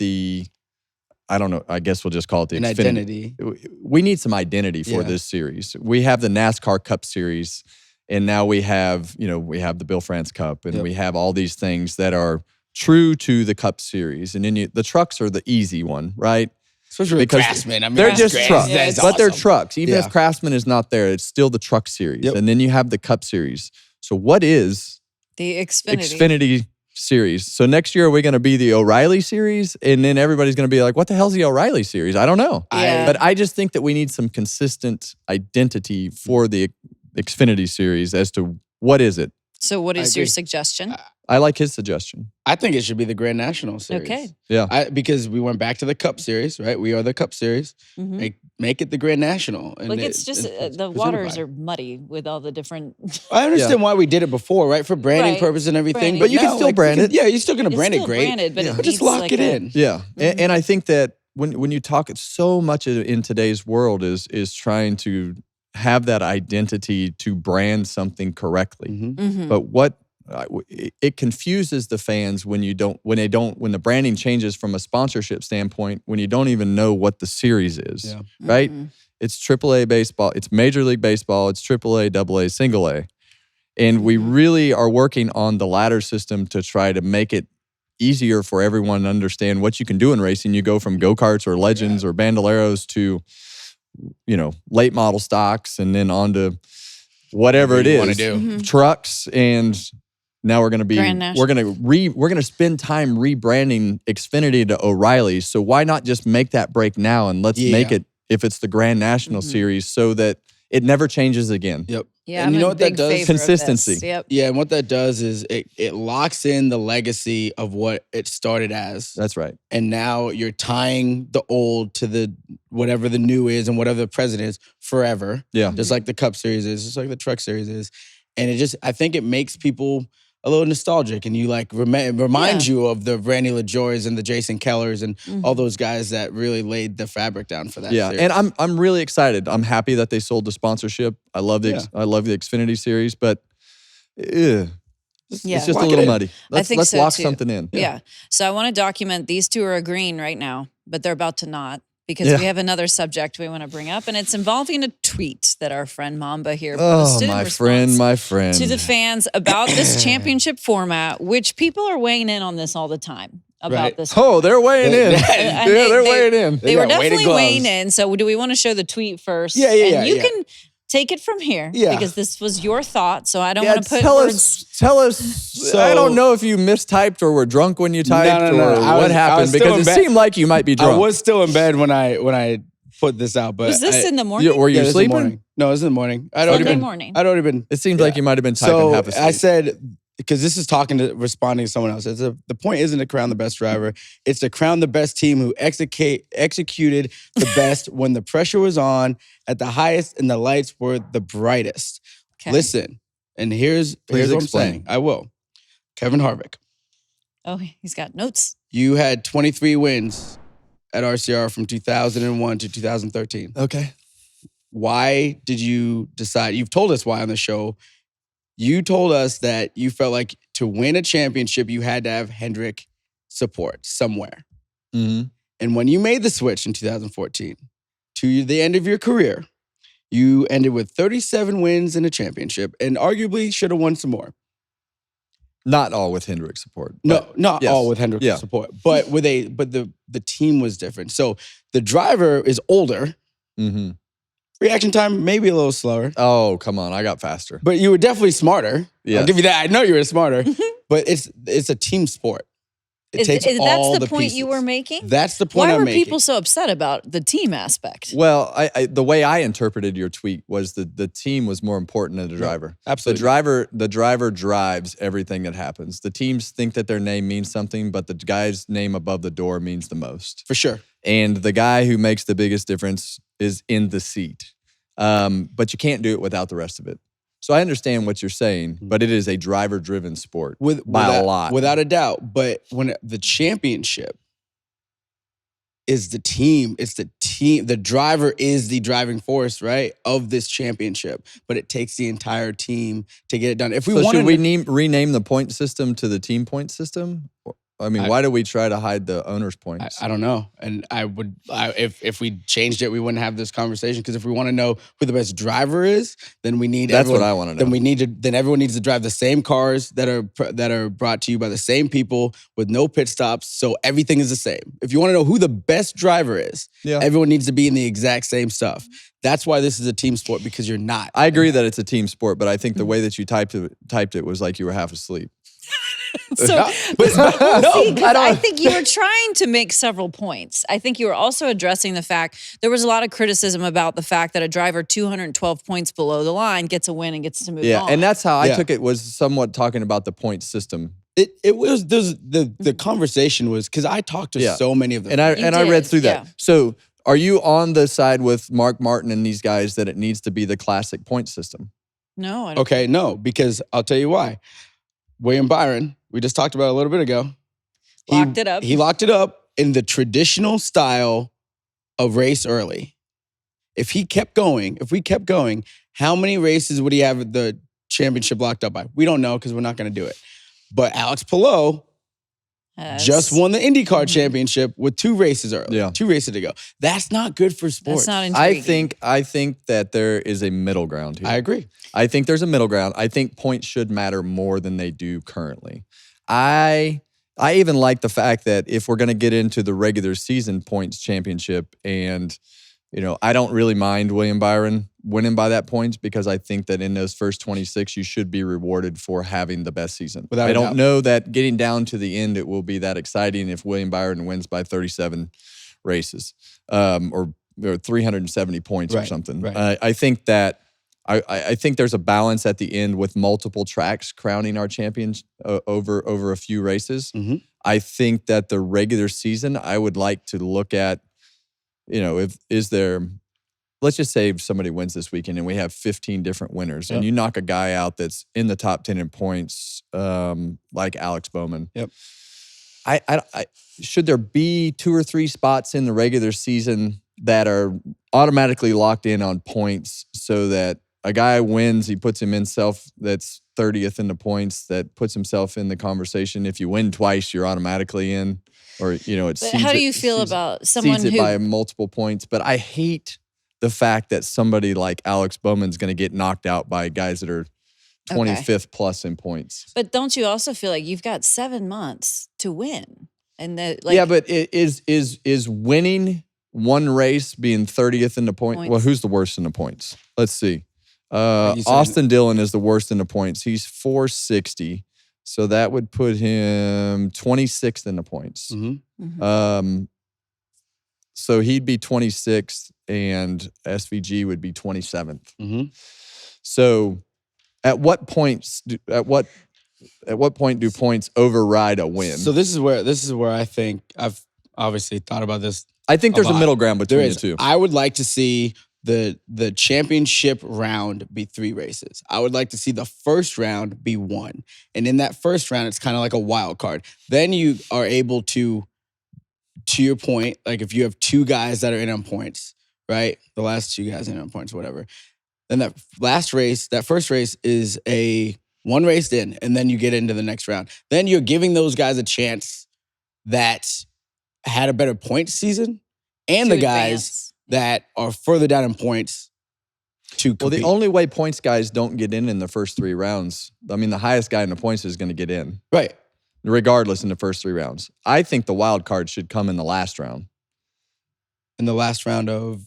I don't know, I guess we'll just call it the Xfinity. Identity. We need some identity for this series. We have the NASCAR Cup Series. And now we have the Bill France Cup, and we have all these things that are true to the Cup Series. And then the trucks are the easy one, right? Especially with Craftsman. I mean, they're just trucks, but they're awesome. trucks. Even if Craftsman is not there, it's still the Truck Series. And then you have the Cup Series. So what is the Xfinity Series? So next year, are we going to be the O'Reilly Series? And then everybody's going to be like, what the hell's the O'Reilly Series? I don't know. But I just think that we need some consistent identity for the Xfinity Series as to what is it. So what is your suggestion? I like his suggestion. I think it should be the Grand National Series. Okay. Yeah. Because we went back to the Cup Series, right? We are the Cup Series. Make it the Grand National. And it's just the waters are muddy with all the different... I understand why we did it before, right? For branding purpose and everything. But you can still brand it. Yeah, you're still going to brand it great. Branded, but just lock it in. Yeah. And I think that when you talk, so much in today's world is trying to have that identity to brand something correctly. But it confuses the fans when the branding changes from a sponsorship standpoint, when you don't even know what the series is, right? It's AAA baseball, it's Major League Baseball, it's AAA, AA, single A. And we really are working on the ladder system to try to make it easier for everyone to understand what you can do in racing. You go from go-karts or legends or bandoleros to late model stocks, and then on to whatever it is, trucks, and now we're going to spend time rebranding Xfinity to O'Reilly. So why not just make that break now and let's make it, if it's the Grand National Series, so that it never changes again. Yep. Yeah, and you know what that does? Consistency. Yep. Yeah, and what that does is it locks in the legacy of what it started as. That's right. And now you're tying the old to the whatever the new is and whatever the present is forever. Yeah. Just like the Cup Series is, just like the Truck Series is. And I think it makes people a little nostalgic, and you reminds you of the Randy LaJoys and the Jason Kellers and all those guys that really laid the fabric down for that. Series. And I'm really excited. I'm happy that they sold the sponsorship. I love the Xfinity Series, but it's just a little muddy. Let's lock something in. Yeah. So I want to document these two are agreeing right now, but they're about to not. Because we have another subject we want to bring up, and it's involving a tweet that our friend Mamba here posted. My friend. To the fans about this championship format, which people are weighing in on this all the time. About this. Oh, they're weighing in. They're weighing in. They were definitely weighing in. So do we want to show the tweet first? Yeah. And you can take it from here. Yeah. Because this was your thought, so I don't want to put words. Tell us. I don't know if you mistyped or were drunk when you typed or what happened, because it seemed like you might be drunk. I was still in bed when I put this out, but was this in the morning? Were you sleeping? No, it was in the morning. I'd already been. It seems like you might have been typing half asleep. I said, because this is responding to someone else. The point isn't to crown the best driver. It's to crown the best team who executed the best when the pressure was on at the highest and the lights were the brightest. Okay. Listen, and here's what I'm saying. I will. Kevin Harvick. Oh, he's got notes. You had 23 wins at RCR from 2001 to 2013. Okay. Why did you decide? You've told us why on the show. You told us that you felt like to win a championship, you had to have Hendrick support somewhere. And when you made the switch in 2014 to the end of your career, you ended with 37 wins in a championship and arguably should have won some more. Not all with Hendrick support. No, not yes. all with Hendrick support, but the team was different. So the driver is older. Mm-hmm. Reaction time maybe a little slower. Oh, come on. I got faster. But you were definitely smarter. Yes. I'll give you that. I know you were smarter. But it's a team sport. It takes all that's the point pieces. you were making? That's the point Why I'm were making. people so upset about the team aspect? Well, the way I interpreted your tweet was that the team was more important than the driver. Absolutely. The driver drives everything that happens. The teams think that their name means something, but the guy's name above the door means the most. For sure. And the guy who makes the biggest difference is in the seat. But you can't do it without the rest of it. So I understand what you're saying, but it is a driver-driven sport by a lot. Without a doubt. But when the championship is the team, it's the team. The driver is the driving force, right, of this championship. But it takes the entire team to get it done. If we should we rename the point system to the team point system? I mean, why do we try to hide the owner's points? I don't know. And if we changed it, we wouldn't have this conversation. Because if we want to know who the best driver is, then we need. That's what I want to know. Then everyone needs to drive the same cars that are brought to you by the same people with no pit stops. So everything is the same. If you want to know who the best driver is, everyone needs to be in the exact same stuff. That's why this is a team sport, because you're not. I agree that it's a team sport, but I think the way that you typed it was like you were half asleep. I think you were trying to make several points. I think you were also addressing the fact there was a lot of criticism about the fact that a driver 212 points below the line gets a win and gets to move on. Yeah, and that's how I took it, was somewhat talking about the point system. It was the conversation was because I talked to so many of them, and I read through that. So are you on the side with Mark Martin and these guys that it needs to be the classic point system? No, I don't. Okay, no, because I'll tell you why. William Byron, we just talked about it a little bit ago. Locked it up. He locked it up in the traditional style of race early. If we kept going, how many races would he have the championship locked up by? We don't know because we're not going to do it. But Alex Palou just won the IndyCar championship with 2 races early. Yeah. 2 races to go. That's not good for sports. That's not intriguing. I think that there is a middle ground here. I agree. I think there's a middle ground. I think points should matter more than they do currently. I even like the fact that if we're going to get into the regular season points championship, and I don't really mind William Byron winning by that points, because I think that in those first 26 you should be rewarded for having the best season. I don't know that getting down to the end it will be that exciting if William Byron wins by 37 races or 370 points or something. Right. I think that I think there's a balance at the end with multiple tracks crowning our champions over a few races. Mm-hmm. I think that the regular season, I would like to look at, let's just say somebody wins this weekend and we have 15 different winners, and you knock a guy out that's in the top 10 in points, like Alex Bowman. Yep. I should there be 2 or 3 spots in the regular season that are automatically locked in on points, so that a guy wins, he puts himself that's 30th in the points, that puts himself in the conversation. If you win twice, you're automatically in, or how do you feel about someone who by multiple points? But I hate the fact that somebody like Alex Bowman's going to get knocked out by guys that are 25th plus in points. But don't you also feel like you've got 7 months to win? And but is winning one race being 30th in the points? Well, who's the worst in the points? Let's see. Austin Dillon is the worst in the points. He's 460. So that would put him 26th in the points. Mm-hmm. Mm-hmm. So he'd be 26th and SVG would be 27th. Mm-hmm. So at what point do points override a win? So this is where I think I've obviously thought about this. I think there's a middle ground between the two. I would like to see the championship round be 3 races. I would like to see the first round be 1. And in that first round, it's kind of like a wild card. Then you are able to your point, like if you have 2 guys that are in on points, right? The last 2 guys in on points, whatever. Then that first race is a 1 race in, and then you get into the next round. Then you're giving those guys a chance that had a better point season, and the guys that are further down in points to compete. Well, the only way points guys don't get in the first 3 rounds, I mean, the highest guy in the points is going to get in. Right. Regardless in the first 3 rounds. I think the wild card should come in the last round. In the last round of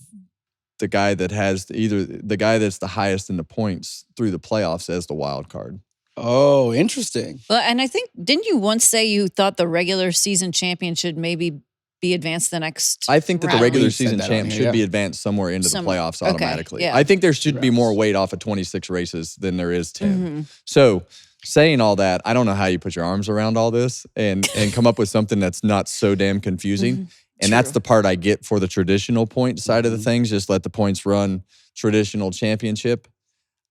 the guy that has either the guy that's the highest in the points through the playoffs as the wild card. Oh, interesting. Well, and I think, didn't you once say you thought the regular season champion should maybe be advanced the next I think that round? the regular We've said season that champ on here, should yeah. be advanced somewhere into the playoffs Okay, automatically. yeah. I think there should be more weight off of 26 races than there is 10. Mm-hmm. So saying all that, I don't know how you put your arms around all this and come up with something that's not so damn confusing. Mm-hmm. And that's the part I get for the traditional point side of the things. Just let the points run traditional championship.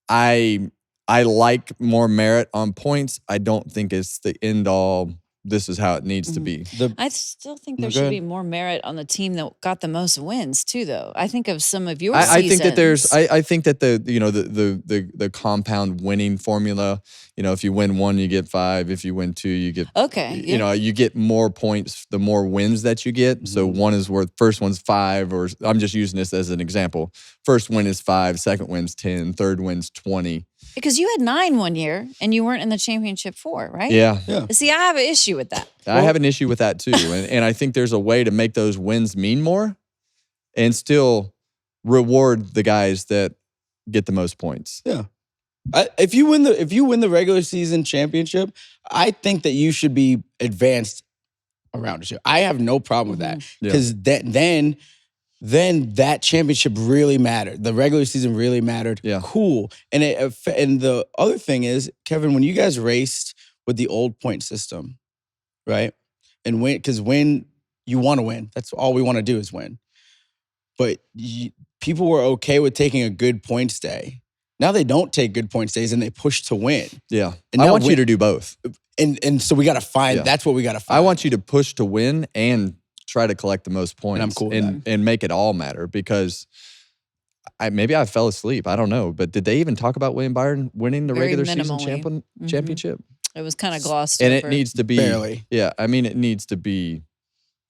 I like more merit on points. I don't think it's the end all. This is how it needs to be. I still think there Go should ahead. be more merit on the team that got the most wins too, though. I think of some of your I think that there's. seasons. I think that the compound winning formula. If you win 1, you get 5. If you win 2, you get. Okay. You get more points the more wins that you get. So one is worth. First one's 5, or I'm just using this as an example. First win is 5. Second win's 10. Third win's 20. Because you had 9 one year and you weren't in the championship 4, right? Yeah. See, I have an issue with that. I have an issue with that too. And I think there's a way to make those wins mean more and still reward the guys that get the most points. Yeah. If you win the regular season championship, I think that you should be advanced around the show. I have no problem with that because then that championship really mattered. The regular season really mattered. Yeah. Cool. And the other thing is, Kevin, when you guys raced with the old point system, right? And when you want to win, that's all we want to do is win. But people were okay with taking a good points day. Now they don't take good points days and they push to win. Yeah. And I now want you to do both. And so we got to find, that's what we got to find. I want you to push to win and try to collect the most points. And I'm cool with that. And make it all matter because maybe I fell asleep. I don't know. But did they even talk about William Byron winning the Very regular season minimally. championship? It was kind of glossed And over. it needs to be. Barely. Yeah. I mean, it needs to be.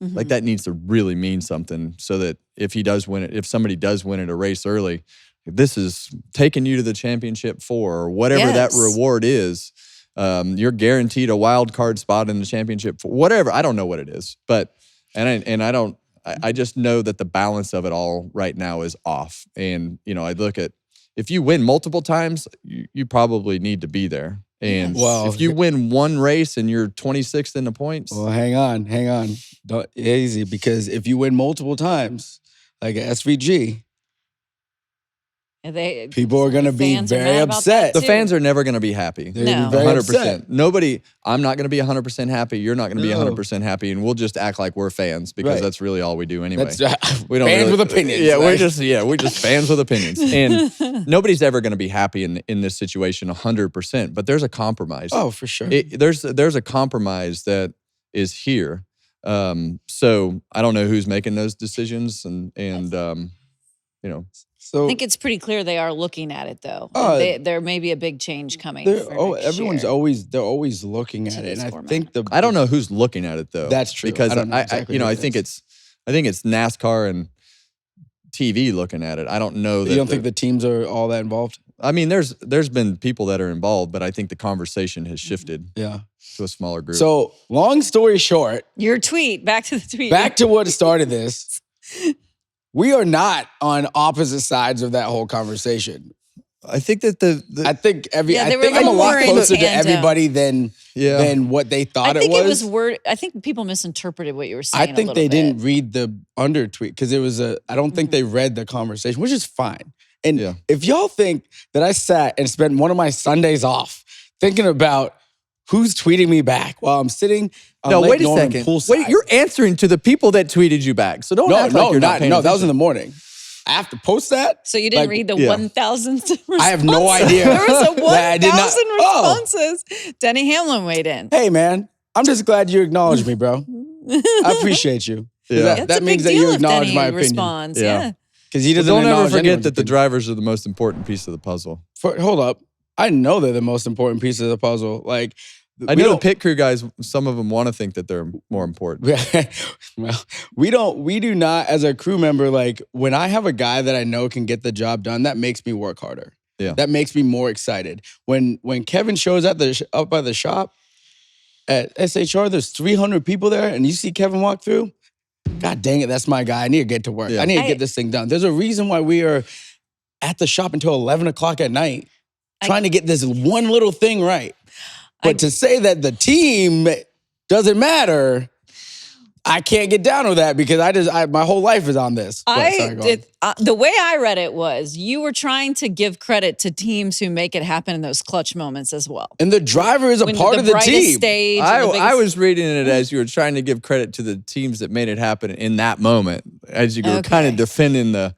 Like that needs to really mean something so that if he does win it, if somebody does win it a race early, this is taking you to the championship 4 or whatever that reward is. You're guaranteed a wild card spot in the championship 4, whatever. I don't know what it is, but I just know that the balance of it all right now is off. And I look at if you win multiple times, you probably need to be there. And if you win one race and you're 26th in the points. Well, hang on. Don't, easy, because if you win multiple times, like SVG, people are going to be very upset. The fans are never going to be happy. They're going to be very upset. Nobody, I'm not going to be 100% happy. You're not going to be 100% happy. And we'll just act like we're fans because that's really all we do anyway. We don't fans with opinions. Yeah, we're just fans with opinions. And nobody's ever going to be happy in this situation 100%. But there's a compromise. Oh, for sure. There's a compromise that is here. So I don't know who's making those decisions and So, I think it's pretty clear they are looking at it, though. There may be a big change coming. Everyone's year. always looking at it, and I think I don't know who's looking at it though. That's true because I think it's NASCAR and TV looking at it. I don't know. You don't think the teams are all that involved? I mean, there's been people that are involved, but I think the conversation has shifted. Yeah. To a smaller group. So, long story short, your tweet. Back to the tweet. Back to what started this. We are not on opposite sides of that whole conversation. I think that I think I'm a lot more in closer to tandem. everybody than what they thought I think it it was. was word. I think people misinterpreted what you were saying. I think they didn't read the under tweet because it was I don't think they read the conversation, which is fine. And if y'all think that I sat and spent one of my Sundays off thinking about who's tweeting me back while I'm sitting on Lake wait a Norman second. poolside. Wait, you're answering to the people that tweeted you back. So don't act like you're not paying that was in attention. the morning. I have to post that. So you didn't read the 1,000 responses? I have no idea. There was a 1,000 Oh. responses. Denny Hamlin weighed in. Hey, man, I'm just glad you acknowledged me, bro. I appreciate you. That means that you acknowledge my opinion. Responds. Yeah. Because he doesn't Don't ever acknowledge forget anyone's that the opinion. drivers are the most important piece of the puzzle. Hold up. I know they're the most important piece of the puzzle. Like, I know the pit crew guys, some of them want to think that they're more important. Well, we do not, as a crew member, like when I have a guy that I know can get the job done, that makes me work harder. Yeah. That makes me more excited. When Kevin shows up by the shop at SHR, there's 300 people there, and you see Kevin walk through, God dang it, that's my guy. I need to get to work. Yeah. I need to get this thing done. There's a reason why we are at the shop until 11 o'clock at night trying to get this one little thing right. But to say that the team doesn't matter, I can't get down with that because my whole life is on this. The way I read it was you were trying to give credit to teams who make it happen in those clutch moments as well. And the driver is a part of the team. Stage I was reading it as you were trying to give credit to the teams that made it happen in that moment, as you were kind of defending the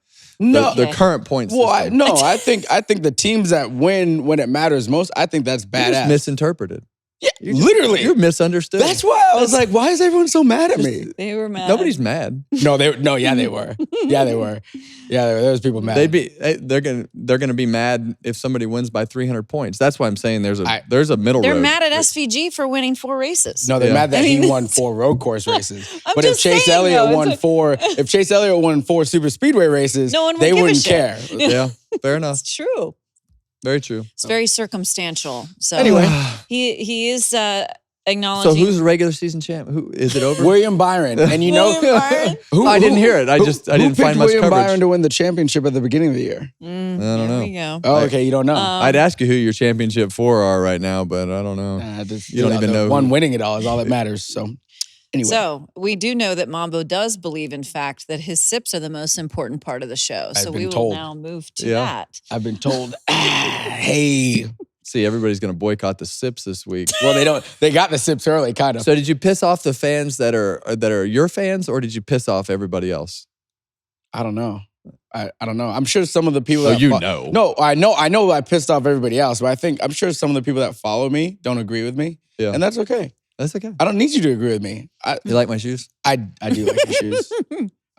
current points. Well, I think the teams that win when it matters most, I think that's badass. You just misinterpreted. Yeah, literally. You're misunderstood. That's why I was like, why is everyone so mad at me? They were mad. Nobody's mad. Yeah, they were. Yeah, they were. There was people mad. They're gonna be mad if somebody wins by 300 points. That's why I'm saying there's a middle road. They're mad at SVG for winning 4 races. No, they're mad that he won 4 road course races. But if Chase Elliott won 4 super speedway races, they wouldn't care. Yeah, fair enough. It's true. Very true. It's very circumstantial. So anyway, he is acknowledging. So who's the regular season champ? Who is it over? William Byron. And you know who? I didn't hear it. I didn't find much William coverage. Byron to win the championship at the beginning of the year. I don't know. There we go. Oh, okay, you don't know. I'd ask you who your championship 4 are right now, but I don't know. You don't even know. One winning it all is all that matters. So. Anyway. So we do know that Mambo does believe, in fact, that his sips are the most important part of the show. So we will now move to that. I've been told, hey. See, everybody's going to boycott the sips this week. Well, they don't. They got the sips early, kind of. So did you piss off the fans that are your fans, or did you piss off everybody else? I don't know. I don't know. I'm sure some of the people. know. No, I know. I pissed off everybody else, but I'm sure some of the people that follow me don't agree with me. Yeah, and that's okay. That's okay. I don't need you to agree with me. You like my shoes? I do like your shoes.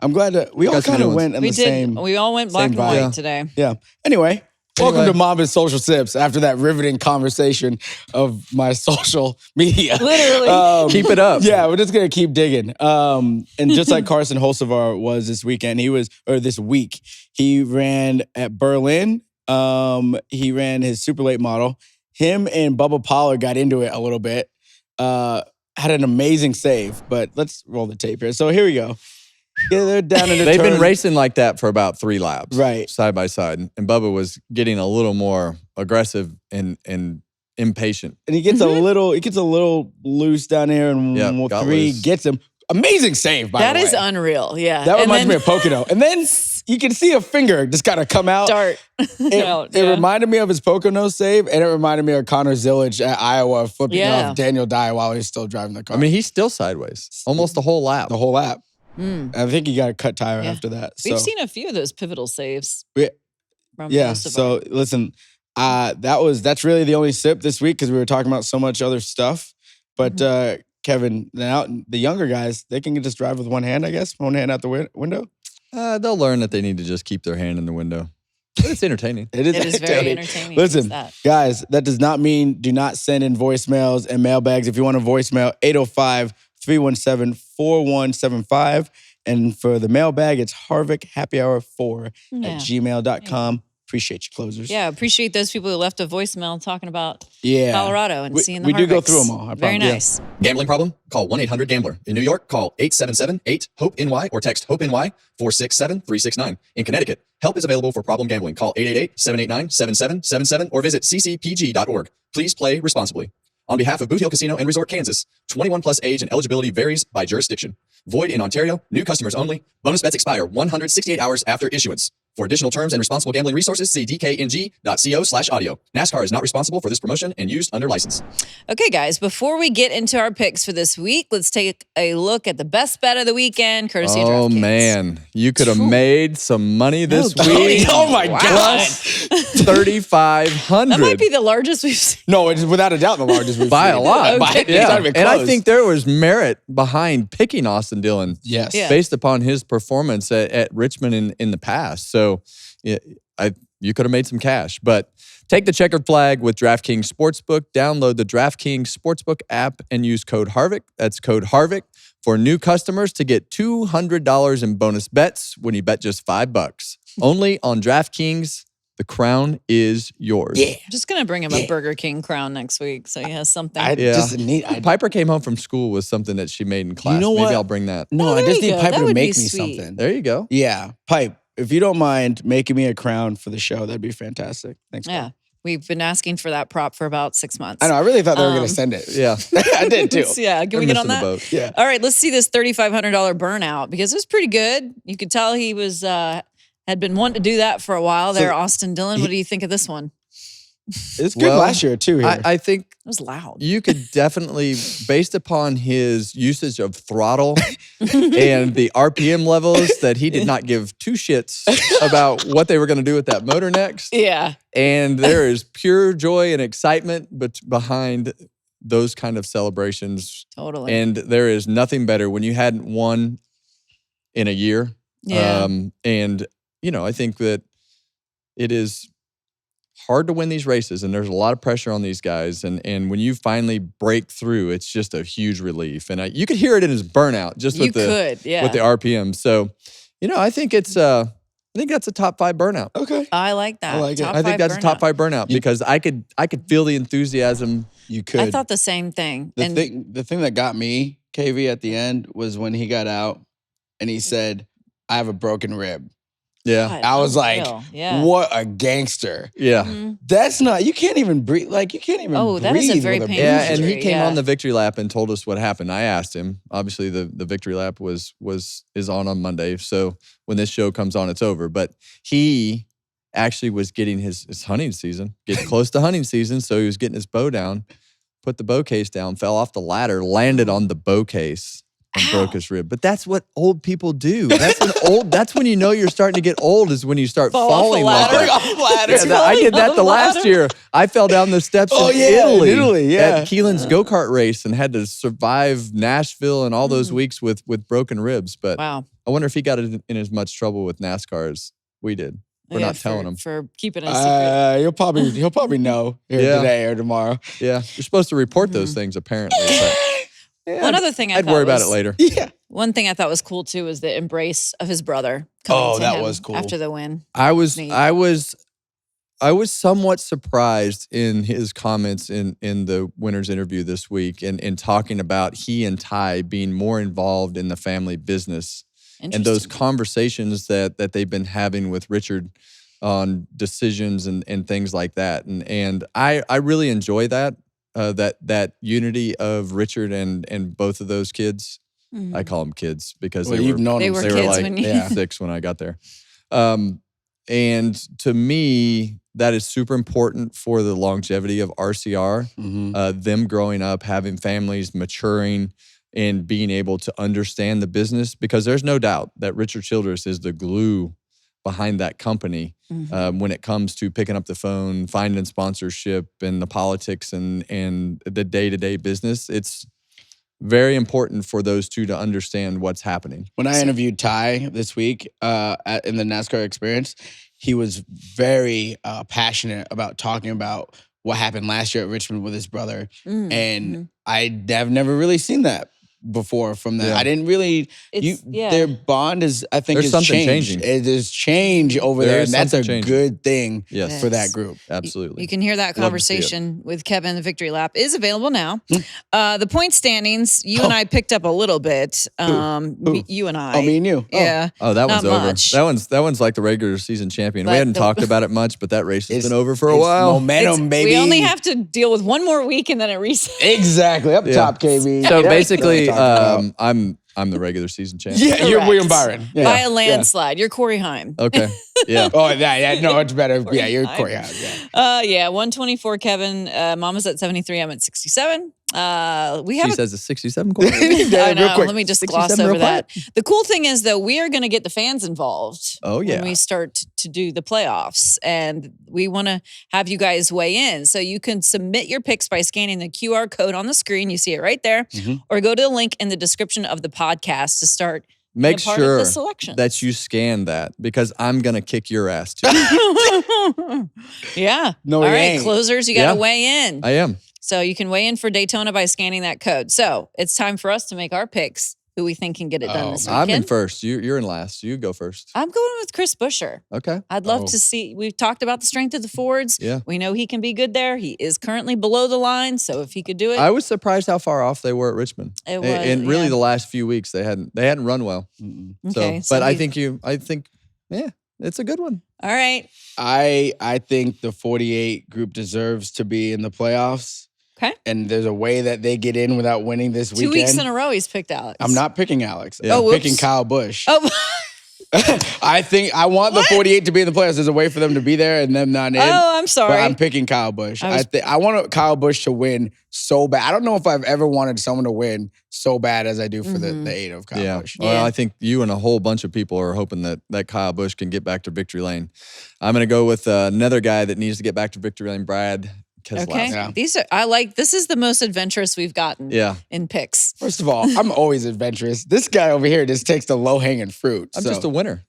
I'm glad that we all kind of went in the same. We all went black and white today. Yeah. Anyway, welcome to Mamba's Social Sips. After that riveting conversation of my social media, literally, keep it up. Yeah, we're just gonna keep digging. And just like Carson Holsevar was this weekend, this week, he ran at Berlin. He ran his super late model. Him and Bubba Pollard got into it a little bit. Had an amazing save, but let's roll the tape here. So here we go. Yeah, they're down in the They've been racing like that for about 3 laps, right, side by side, and Bubba was getting a little more aggressive and impatient. And he gets a little loose down here, and 3 gets him. Amazing save, by the way. That is unreal. Yeah, that reminds me of Pocono. And then you can see a finger just kind of come out. It reminded me of his Pocono save, and it reminded me of Connor Zillage at Iowa flipping off Daniel Dye while he's still driving the car. I mean, he's still sideways almost the whole lap. The whole lap. I think he got a cut tire after that. We've seen a few of those pivotal saves. So listen, that's really the only sip this week because we were talking about so much other stuff. But Kevin, now the younger guys, they can just drive with one hand, I guess. One hand out the window. They'll learn that they need to just keep their hand in the window. But it's entertaining. It is very entertaining. Listen, guys, that does not mean do not send in voicemails and mailbags. If you want a voicemail, 805-317-4175. And for the mailbag, it's harvickhappyhour4@gmail.com. Appreciate you, closers. Yeah, appreciate those people who left a voicemail talking about Colorado and seeing the We do go Harvicks. through them all. Very nice. Gambling problem? Call 1-800-GAMBLER. In New York, call 877-8-HOPE-NY or text HOPE-NY 467-369. In Connecticut, help is available for problem gambling. Call 888-789-7777 or visit ccpg.org. Please play responsibly. On behalf of Boot Hill Casino and Resort, Kansas, 21 plus age and eligibility varies by jurisdiction. Void in Ontario, new customers only. Bonus bets expire 168 hours after issuance. For additional terms and responsible gambling resources, see dkng.co/audio. NASCAR is not responsible for this promotion and used under license. Okay, guys, before we get into our picks for this week, let's take a look at the best bet of the weekend, courtesy of DraftKings. Oh, man. You could have made some money this week. Oh, my God. 3,500. That might be the largest we've seen. No, it's without a doubt the largest we've seen. By a lot. Okay. And I think there was merit behind picking Austin Dillon. Yes. Yeah. Based upon his performance at Richmond in the past. So you could have made some cash. But take the checkered flag with DraftKings Sportsbook. Download the DraftKings Sportsbook app and use code Harvick. That's code Harvick for new customers to get $200 in bonus bets when you bet just $5. Only on DraftKings. The crown is yours. Yeah. I'm just going to bring him a Burger King crown next week so he has something. Piper came home from school with something that she made in class. You know Maybe what? I'll bring that. No, Oh, I there just you need go. Piper That to would make be me sweet. something. There you go. Yeah, Pipe. If you don't mind making me a crown for the show, that'd be fantastic. Thanks. Yeah. Pipe. We've been asking for that prop for about 6 months. I know. I really thought they were going to send it. Yeah. I did too. Yeah. Can we get on Missing the that? boat. Yeah. All right. Let's see this $3,500 burnout because it was pretty good. You could tell he was had been wanting to do that for a while there. Austin Dillon, what do you think of this one? It's good last year too. Here. I think It was loud. you could definitely, based upon his usage of throttle and the RPM levels, that he did not give two shits about what they were going to do with that motor next. Yeah. And there is pure joy and excitement behind those kind of celebrations. Totally. And there is nothing better when you hadn't won in a year. Yeah. And, you know, I think that it is hard to win these races, and there's a lot of pressure on these guys. And when you finally break through, it's just a huge relief. And you could hear it in his burnout just with the RPM. So, you know, I think it's I think that's a top 5 burnout. Okay. I like that. I like it. Top I think 5 that's a top burnout. 5 burnout because I could feel the enthusiasm. You could. I thought the same thing. the thing that got me, KV, at the end was when he got out and he said, "I have a broken rib." Yeah. God, I was like, unreal. Yeah. "What a gangster!" Yeah. Mhm. That's not. You can't even breathe. Like you can't even. Oh, that is a breathe very with painful Yeah, and he injury, came yeah. on the victory lap and told us what happened. I asked him. Obviously, the victory lap is on Monday. So when this show comes on, it's over. But he actually was getting his hunting season, getting close to hunting season. So he was getting his bow down, put the bow case down, fell off the ladder, landed on the bow case, and broke his rib. But that's what old people do. That's when you know you're starting to get old, is when you start Fall off the falling like ladder. that. Yeah, I did that the last year. I fell down the steps in Italy at Keelan's go-kart race and had to survive Nashville and all those weeks with broken ribs. But Wow. I wonder if he got in as much trouble with NASCAR as we did. We're not telling him. For keeping it a secret. He'll probably know here today or tomorrow. Yeah, you're supposed to report those things apparently. But yeah, One other thing I'd worry about it later. Yeah. One thing I thought was cool too was the embrace of his brother. coming to that him was cool. After the win. I was Neat. somewhat surprised in his comments in the winner's interview this week and talking about he and Ty being more involved in the family business and those Interesting. conversations that they've been having with Richard on decisions and things like that. And I really enjoy that unity of Richard and both of those kids. Mhm. I call them kids because Well, you've known They him were since- they were kids like when you- 6 when I got there. And to me, that is super important for the longevity of RCR. Mhm. Them growing up, having families, maturing, and being able to understand the business, because there's no doubt that Richard Childress is the glue behind that company when it comes to picking up the phone, finding sponsorship, and the politics and the day-to-day business. It's very important for those two to understand what's happening. When I interviewed Ty this week in the NASCAR experience, he was very passionate about talking about what happened last year at Richmond with his brother. Mm, And mhm. I have never really seen that before from them. Yeah. I didn't really. Their bond is, I think, There's is something changed. changing. It is change over There there, is and that's a something changing. good thing Yes, for Yes. that group. absolutely. You can hear that Love to see it. conversation with Kevin. The Victory Lap is available now. The point standings, you and I picked up a little bit. Who? You and I. Oh, me and you. Oh. Yeah. Oh, that one's Not over. much. That one's like the regular season champion. But We hadn't the- talked about it much, but that race has It's- been over for a it's while. Momentum, baby. We only have to deal with one more week and then it resets. Exactly up Yeah. top, KV. So Yeah. basically, That's what I'm talking I'm the regular season champion. yeah, you're Correct. William Byron. Yeah. By a landslide. You're Corey Heim. Okay. Yeah. Oh, yeah, no, it's better. Yeah, you're Fine. Corey. Yeah. 124, Kevin. Mama's at 73. I'm at 67. We have She a says it's 67 quarter. I know. real quick. Let me just 67 gloss over real that. The cool thing is, though, we are going to get the fans involved. Oh, yeah. When we start to do the playoffs, and we want to have you guys weigh in. So you can submit your picks by scanning the QR code on the screen. You see it right there, Mhm. or go to the link in the description of the podcast to start Make be a part of sure the selections. that you scan that because I'm going to kick your ass too. Yeah. No, All he right, ain't. closers, you got to Yeah. weigh in. I am. So you can weigh in for Daytona by scanning that code. So it's time for us to make our picks. Who we think can get it done this weekend. I'm in first. You're in last. You go first. I'm going with Chris Buescher. Okay. I'd love to see. We've talked about the strength of the Fords. Yeah. We know he can be good there. He is currently below the line. So if he could do it, I was surprised how far off they were at Richmond. It was, and really yeah. the last few weeks they hadn't run well. Okay, So, but I think it's a good one. all right. I think the 48 group deserves to be in the playoffs. Okay. And there's a way that they get in without winning this 2 weekend. weeks in a row, he's picked Alex. I'm not picking Alex. Yeah. I'm Oh, picking whoops. Kyle Busch. Oh, I think I want the 48 to be in the playoffs. There's a way for them to be there and them not in. oh, I'm sorry. But I'm picking Kyle Busch. I was- I want Kyle Busch to win so bad. I don't know if I've ever wanted someone to win so bad as I do for the 8 of Kyle Busch. Well, Yeah. I think you and a whole bunch of people are hoping that Kyle Busch can get back to victory lane. I'm going to go with another guy that needs to get back to victory lane, Brad Keselowski. okay. Yeah. These are, this is the most adventurous we've gotten Yeah. in picks. First of all, I'm always adventurous. This guy over here just takes the low-hanging fruit. I'm so, just a winner.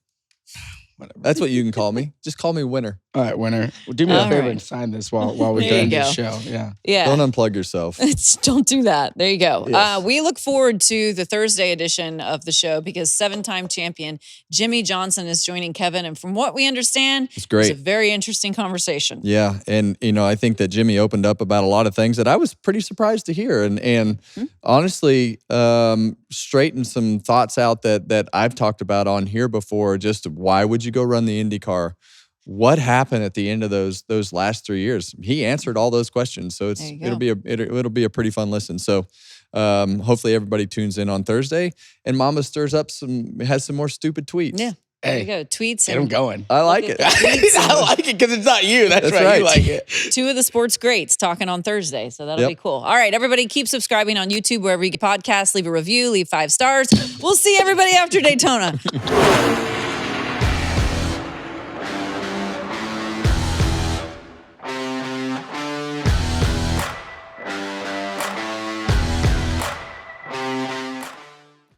whatever. That's what you can call me. Just call me winner. All right, winner. Do me a All favor right. and sign this while we're There doing you this go. show. Yeah. Yeah. Don't unplug yourself. Don't do that. There you go. Yes. We look forward to the Thursday edition of the show because 7-time champion Jimmy Johnson is joining Kevin. And from what we understand, It's great. It's a very interesting conversation. Yeah, and I think that Jimmy opened up about a lot of things that I was pretty surprised to hear, and honestly, straightened some thoughts out that I've talked about on here before. Just why would you go run the IndyCar? What happened at the end of those last 3 years? He answered all those questions, so There you it'll be a pretty fun listen. So hopefully everybody tunes in on Thursday, and Mamba has some more stupid tweets. Yeah. There you Hey, go. Tweets get him and going. I like it. I like it because it's not you. That's That's right. right. You like it. 2 of the sports greats talking on Thursday. So that'll Yep. be cool. All right, everybody keep subscribing on YouTube, wherever you get podcasts. Leave a review, leave 5 stars. We'll see everybody after Daytona.